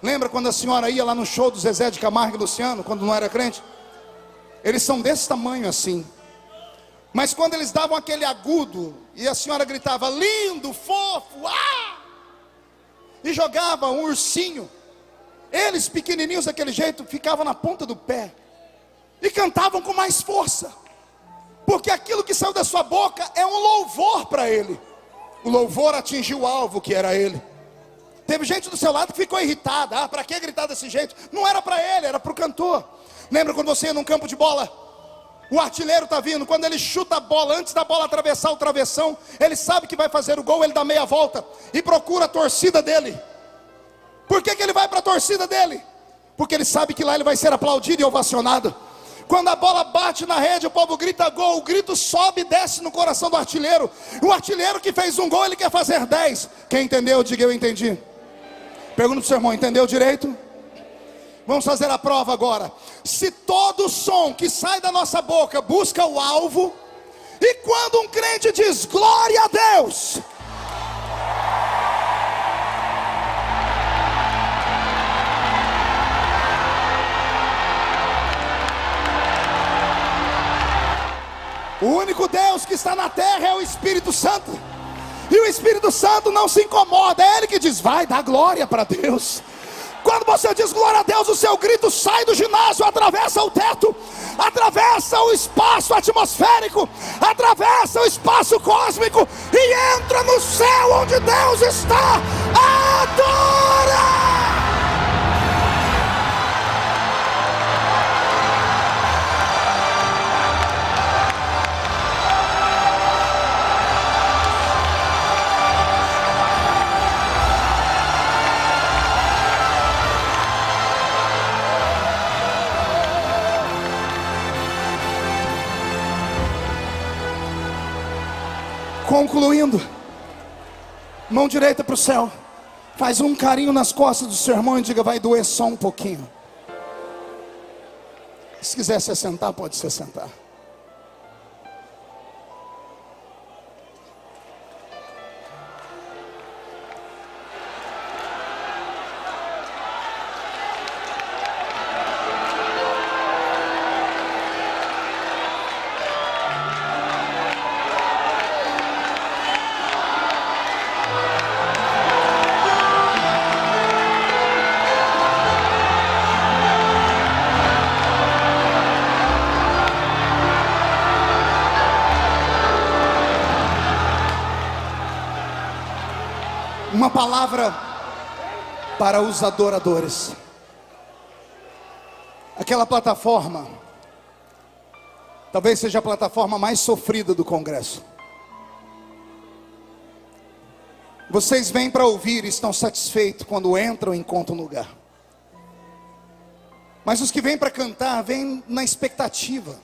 Lembra quando a senhora ia lá no show do Zezé de Camargo e Luciano, quando não era crente? Eles são desse tamanho assim. Mas quando eles davam aquele agudo, e a senhora gritava: lindo, fofo, ah! E jogava um ursinho, eles pequenininhos daquele jeito, ficavam na ponta do pé, e cantavam com mais força. Porque aquilo que saiu da sua boca é um louvor para ele. O louvor atingiu o alvo, que era ele. Teve gente do seu lado que ficou irritada. Ah, para que gritar desse jeito? Não era para ele, era para o cantor. Lembra quando você ia num campo de bola? O artilheiro está vindo, quando ele chuta a bola, antes da bola atravessar o travessão, ele sabe que vai fazer o gol, ele dá meia volta e procura a torcida dele. Por que ele vai para a torcida dele? Porque ele sabe que lá ele vai ser aplaudido e ovacionado. Quando a bola bate na rede, o povo grita gol, o grito sobe e desce no coração do artilheiro. O artilheiro que fez um gol, ele quer fazer 10. Quem entendeu, diga: eu entendi. Pergunta para o seu irmão: entendeu direito? Vamos fazer a prova agora. Se todo som que sai da nossa boca busca o alvo, e quando um crente diz glória a Deus, o único Deus que está na terra é o Espírito Santo. E o Espírito Santo não se incomoda, é Ele que diz: vai, dá glória para Deus. Quando você diz glória a Deus, o seu grito sai do ginásio, atravessa o teto, atravessa o espaço atmosférico, atravessa o espaço cósmico e entra no céu onde Deus está. Adora! Concluindo, mão direita para o céu, faz um carinho nas costas do seu irmão e diga: vai doer só um pouquinho. Se quiser se sentar, pode se sentar. Uma palavra para os adoradores. Aquela plataforma talvez seja a plataforma mais sofrida do Congresso. Vocês vêm para ouvir e estão satisfeitos quando entram e encontram um lugar. Mas os que vêm para cantar, vêm na expectativa.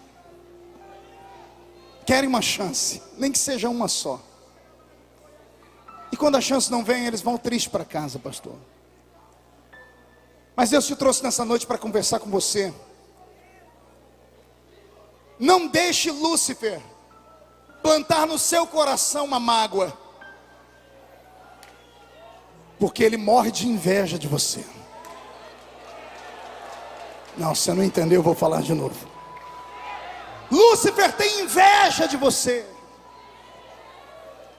Querem uma chance, nem que seja uma só. E quando a chance não vem, eles vão tristes para casa, pastor. Mas Deus te trouxe nessa noite para conversar com você. Não deixe Lúcifer plantar no seu coração uma mágoa, porque ele morre de inveja de você. Não, você não entendeu, eu vou falar de novo. Lúcifer tem inveja de você.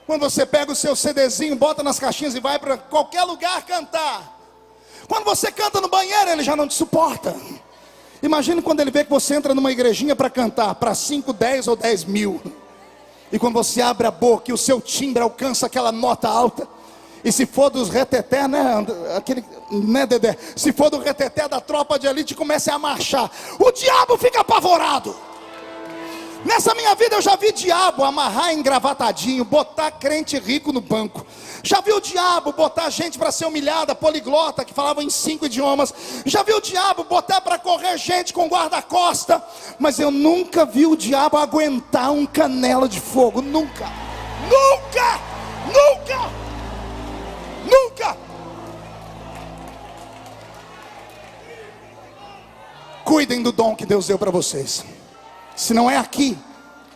Quando você pega o seu CDzinho, bota nas caixinhas e vai para qualquer lugar cantar. Quando você canta no banheiro, ele já não te suporta. Imagine quando ele vê que você entra numa igrejinha para cantar para 5, 10 ou 10 mil. E quando você abre a boca e o seu timbre alcança aquela nota alta, E se for dos reteté, né, aquele, né, Dedé? Se for do reteté da tropa de elite, comece a marchar. O diabo fica apavorado. Nessa minha vida eu já vi diabo amarrar engravatadinho, botar crente rico no banco. Já vi o diabo botar gente para ser humilhada, poliglota, que falava em 5 idiomas. Já vi o diabo botar para correr gente com guarda-costa. Mas eu nunca vi o diabo aguentar um canela de fogo. Nunca, nunca, nunca, nunca. Cuidem do dom que Deus deu para vocês. Se não é aqui,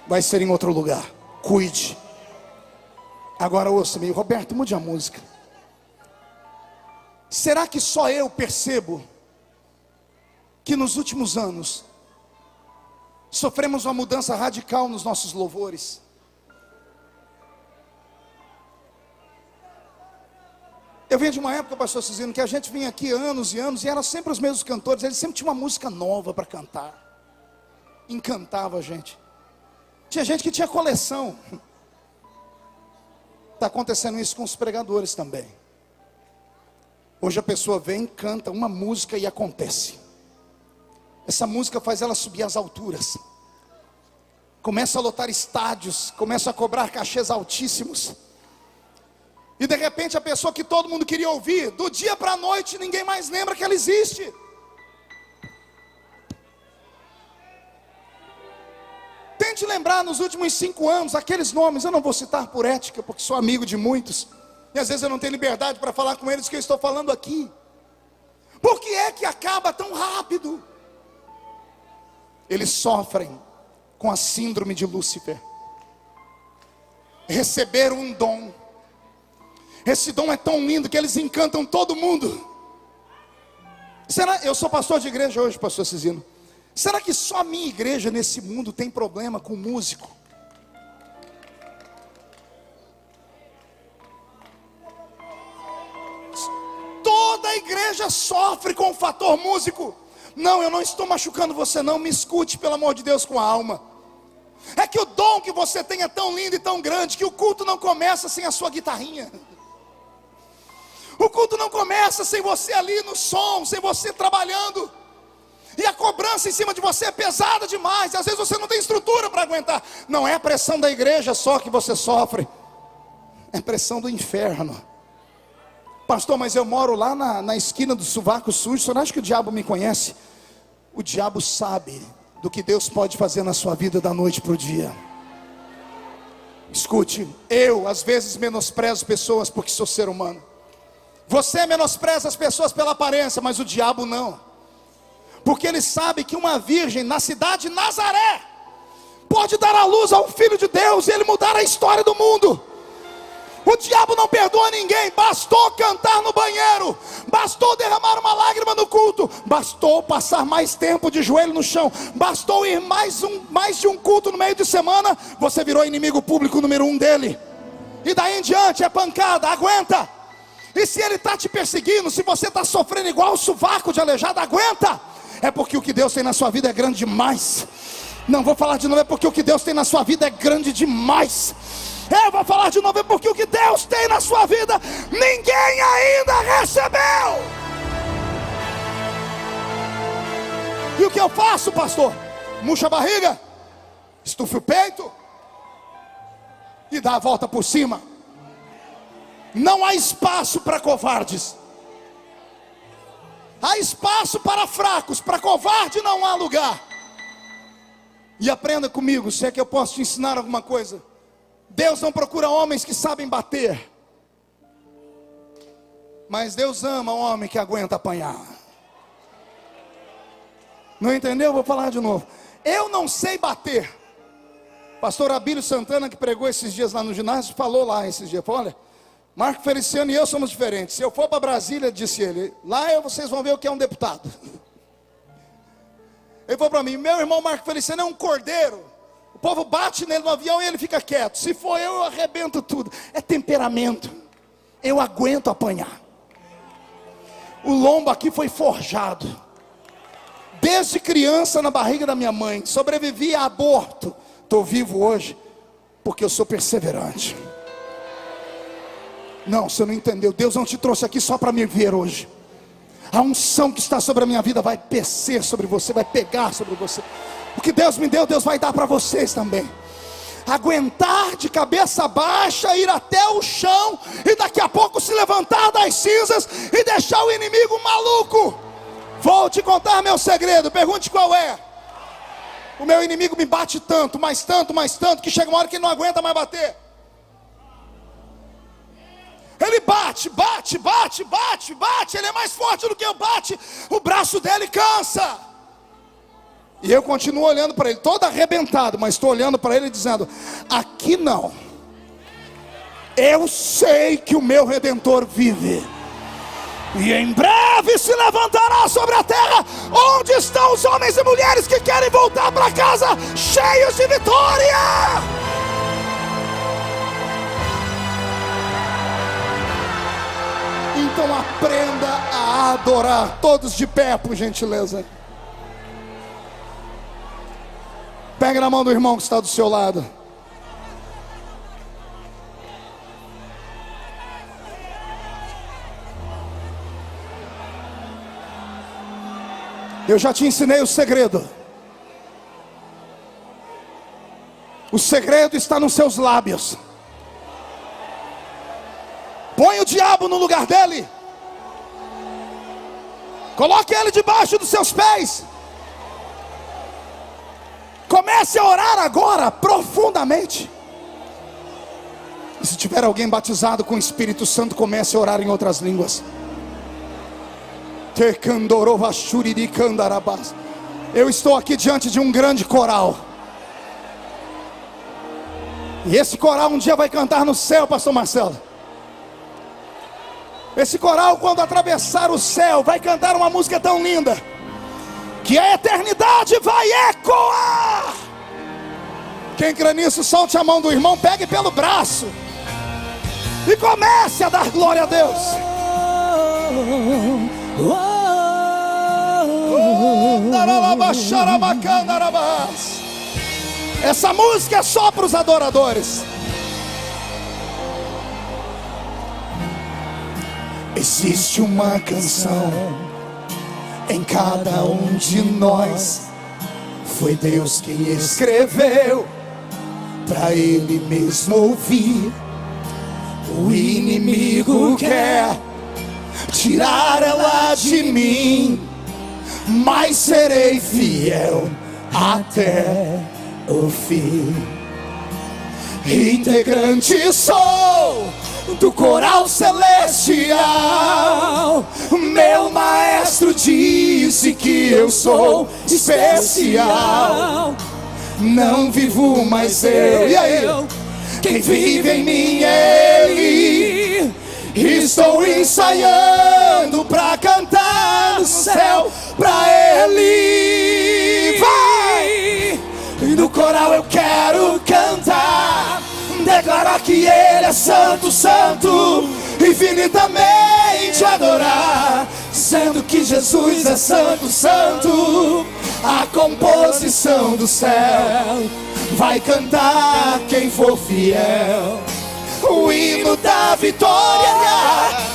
vai ser em outro lugar. Cuide. Agora ouça-me, Roberto, mude a música. Será que só eu percebo que nos últimos anos sofremos uma mudança radical nos nossos louvores? Eu venho de uma época, pastor Cizino, que a gente vinha aqui anos e anos, e eram sempre os mesmos cantores, eles sempre tinham uma música nova para cantar. Encantava a gente. Tinha gente que tinha coleção. Está acontecendo isso com os pregadores também. Hoje a pessoa vem, canta uma música e acontece. Essa música faz ela subir às alturas. Começa a lotar estádios, começa a cobrar cachês altíssimos. E de repente a pessoa que todo mundo queria ouvir, do dia para a noite ninguém mais lembra que ela existe. Tente lembrar nos últimos 5 anos aqueles nomes. Eu não vou citar por ética, porque sou amigo de muitos, e às vezes eu não tenho liberdade para falar com eles que eu estou falando aqui. Por que é que acaba tão rápido? Eles sofrem com a síndrome de Lúcifer. Receberam um dom. Esse dom é tão lindo que eles encantam todo mundo. Será? Eu sou pastor de igreja hoje, pastor Cizino. Será que só a minha igreja nesse mundo tem problema com músico? Toda a igreja sofre com o fator músico. Não, eu não estou machucando você não, me escute pelo amor de Deus com a alma. É que o dom que você tem é tão lindo e tão grande que o culto não começa sem a sua guitarrinha. O culto não começa sem você ali no som, sem você trabalhando. E a cobrança em cima de você é pesada demais. Às vezes você não tem estrutura para aguentar. Não é a pressão da igreja só que você sofre, é pressão do inferno. Pastor, mas eu moro lá na esquina do Sovaco Sujo. O senhor acha que o diabo me conhece? O diabo sabe do que Deus pode fazer na sua vida da noite para o dia. Escute, eu às vezes menosprezo pessoas porque sou ser humano. Você menospreza as pessoas pela aparência, mas o diabo não. Porque ele sabe que uma virgem na cidade de Nazaré pode dar à luz ao Filho de Deus e ele mudar a história do mundo. O diabo não perdoa ninguém. Bastou cantar no banheiro, bastou derramar uma lágrima no culto, bastou passar mais tempo de joelho no chão, bastou ir mais de um culto no meio de semana, você virou inimigo público número 1 dele. E daí em diante é pancada, aguenta. E se ele está te perseguindo, se você está sofrendo igual o sovaco de aleijado, aguenta. É porque o que Deus tem na sua vida é grande demais. Não vou falar de novo, é porque o que Deus tem na sua vida é grande demais. Eu vou falar de novo, é porque o que Deus tem na sua vida ninguém ainda recebeu. E o que eu faço, pastor? Murcha a barriga, estufa o peito e dá a volta por cima. Não há espaço para covardes. Há espaço para fracos, para covarde não há lugar. E aprenda comigo, se é que eu posso te ensinar alguma coisa. Deus não procura homens que sabem bater, mas Deus ama o homem que aguenta apanhar. Não entendeu? Vou falar de novo. Eu não sei bater. Pastor Abílio Santana, que pregou esses dias lá no ginásio, falou lá esses dias, falou, olha, Marco Feliciano e eu somos diferentes. Se eu for para Brasília, disse ele, lá vocês vão ver o que é um deputado. Ele falou para mim, meu irmão Marco Feliciano é um cordeiro. O povo bate nele no avião e ele fica quieto. Se for eu arrebento tudo. É temperamento. Eu aguento apanhar. O lombo aqui foi forjado. Desde criança na barriga da minha mãe. Sobrevivi a aborto. Estou vivo hoje porque eu sou perseverante. Não, você não entendeu. Deus não te trouxe aqui só para me ver hoje. A unção que está sobre a minha vida vai descer sobre você, vai pegar sobre você. O que Deus me deu, Deus vai dar para vocês também. Aguentar de cabeça baixa, ir até o chão e daqui a pouco se levantar das cinzas e deixar o inimigo maluco. Vou te contar meu segredo, pergunte qual é. O meu inimigo me bate tanto, mais tanto, mais tanto, que chega uma hora que ele não aguenta mais bater. Ele bate, bate, bate, bate, bate. Ele é mais forte do que eu, bate. O braço dele cansa. E eu continuo olhando para ele, todo arrebentado, mas estou olhando para ele dizendo: aqui não. Eu sei que o meu Redentor vive. E em breve se levantará sobre a terra. Onde estão os homens e mulheres que querem voltar para casa cheios de vitória? Então aprenda a adorar. Todos de pé, por gentileza. Pega na mão do irmão que está do seu lado. Eu já te ensinei o segredo. O segredo está nos seus lábios. Põe o diabo no lugar dele. Coloque ele debaixo dos seus pés. Comece a orar agora, profundamente. E se tiver alguém batizado com o Espírito Santo, comece a orar em outras línguas. Eu estou aqui diante de um grande coral. E esse coral um dia vai cantar no céu, pastor Marcelo. Esse coral, quando atravessar o céu, vai cantar uma música tão linda, que a eternidade vai ecoar. Quem crê nisso, solte a mão do irmão, pegue pelo braço e comece a dar glória a Deus. Essa música é só para os adoradores. Existe uma canção em cada um de nós. Foi Deus quem escreveu pra Ele mesmo ouvir. O inimigo quer tirar ela de mim, mas serei fiel até o fim. Integrante sou do coral celestial. Meu maestro disse que eu sou especial. Não vivo mais eu, e aí? Quem vive em mim é Ele. Estou ensaiando pra cantar no céu pra Ele. Vai! No coral eu quero cantar, declarar que Ele é santo, santo, infinitamente adorar, dizendo que Jesus é santo, santo. A composição do céu vai cantar quem for fiel. O hino da vitória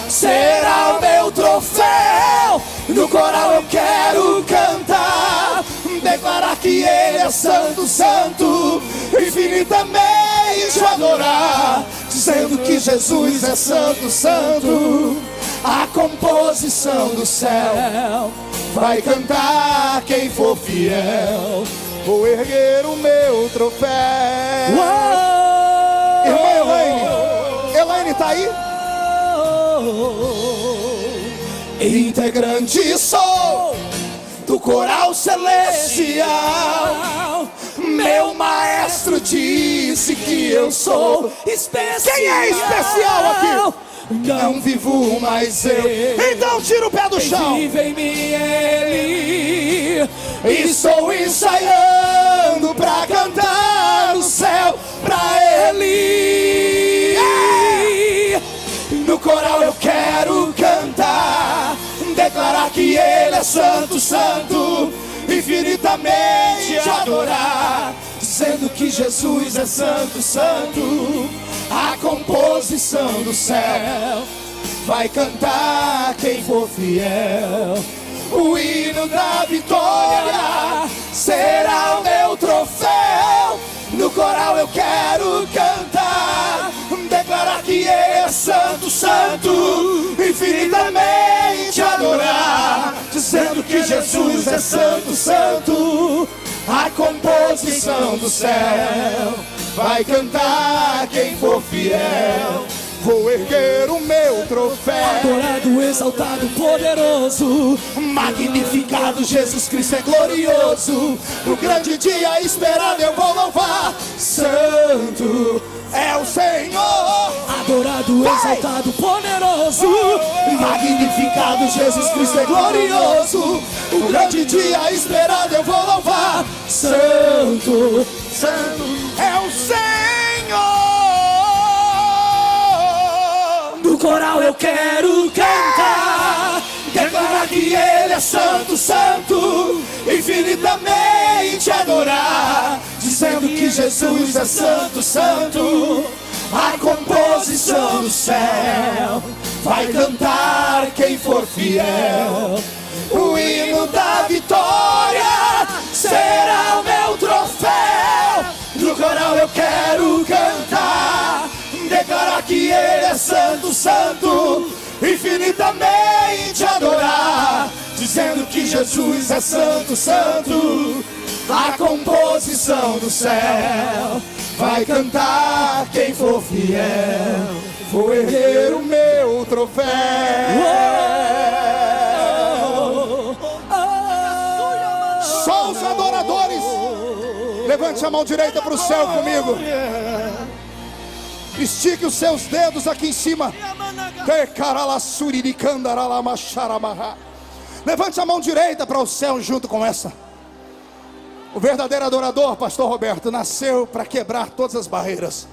será o meu troféu. No coral eu quero cantar, declarar que Ele é santo, santo, infinitamente adorar, dizendo que Jesus é santo, santo. A composição do céu vai cantar quem for fiel. Vou erguer o meu troféu. Irmã Elaine tá aí? Integrante sou do coral celestial. Meu maestro disse que eu sou especial. Quem é especial aqui? Não vivo mais eu. Então tira o pé do chão. Vive em mim Ele. Estou ensaiando pra cantar no céu pra Ele. No coral eu quero cantar, declarar que Ele é santo, santo, infinitamente adorar, dizendo que Jesus é santo, santo. a composição do céu vai cantar quem for fiel. O hino da vitória será o meu troféu. No coral eu quero cantar, declarar que Ele é santo, santo, infinitamente adorar, dizendo que Jesus é santo, santo. A composição do céu vai cantar quem for fiel. Vou erguer o meu troféu. Adorado, exaltado, poderoso, magnificado, Jesus Cristo é glorioso. No grande dia esperado eu vou louvar. Santo é o Senhor. Adorado, exaltado, poderoso, magnificado, Jesus Cristo é glorioso. No grande dia esperado eu vou louvar. Santo, santo é o Senhor. No coral eu quero cantar, declarar que Ele é santo, santo, infinitamente adorar, dizendo que Jesus é santo, santo. A composição do céu vai cantar quem for fiel. O hino da vitória será o meu troféu. No coral eu quero cantar, declarar que Ele é santo, santo, infinitamente adorar, dizendo que Jesus é santo, santo. A composição do céu vai cantar quem for fiel. Vou erguer o meu troféu. Só os adoradores, levante a mão direita para o céu comigo. Estique os seus dedos aqui em cima. Levante a mão direita para o céu junto com essa. O verdadeiro adorador, pastor Roberto, nasceu para quebrar todas as barreiras.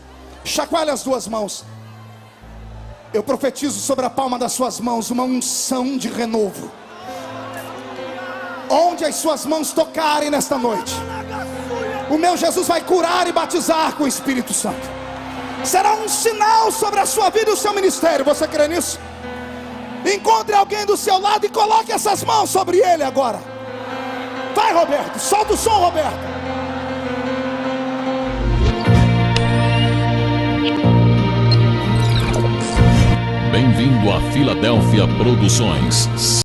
Chacoalhe as duas mãos. Eu profetizo sobre a palma das suas mãos uma unção de renovo. Onde as suas mãos tocarem nesta noite, o meu Jesus vai curar e batizar com o Espírito Santo. Será um sinal sobre a sua vida e o seu ministério. Você crê nisso? Encontre alguém do seu lado e coloque essas mãos sobre ele agora. Vai, Roberto, solta o som, Roberto. Bem-vindo a Filadélfia Produções.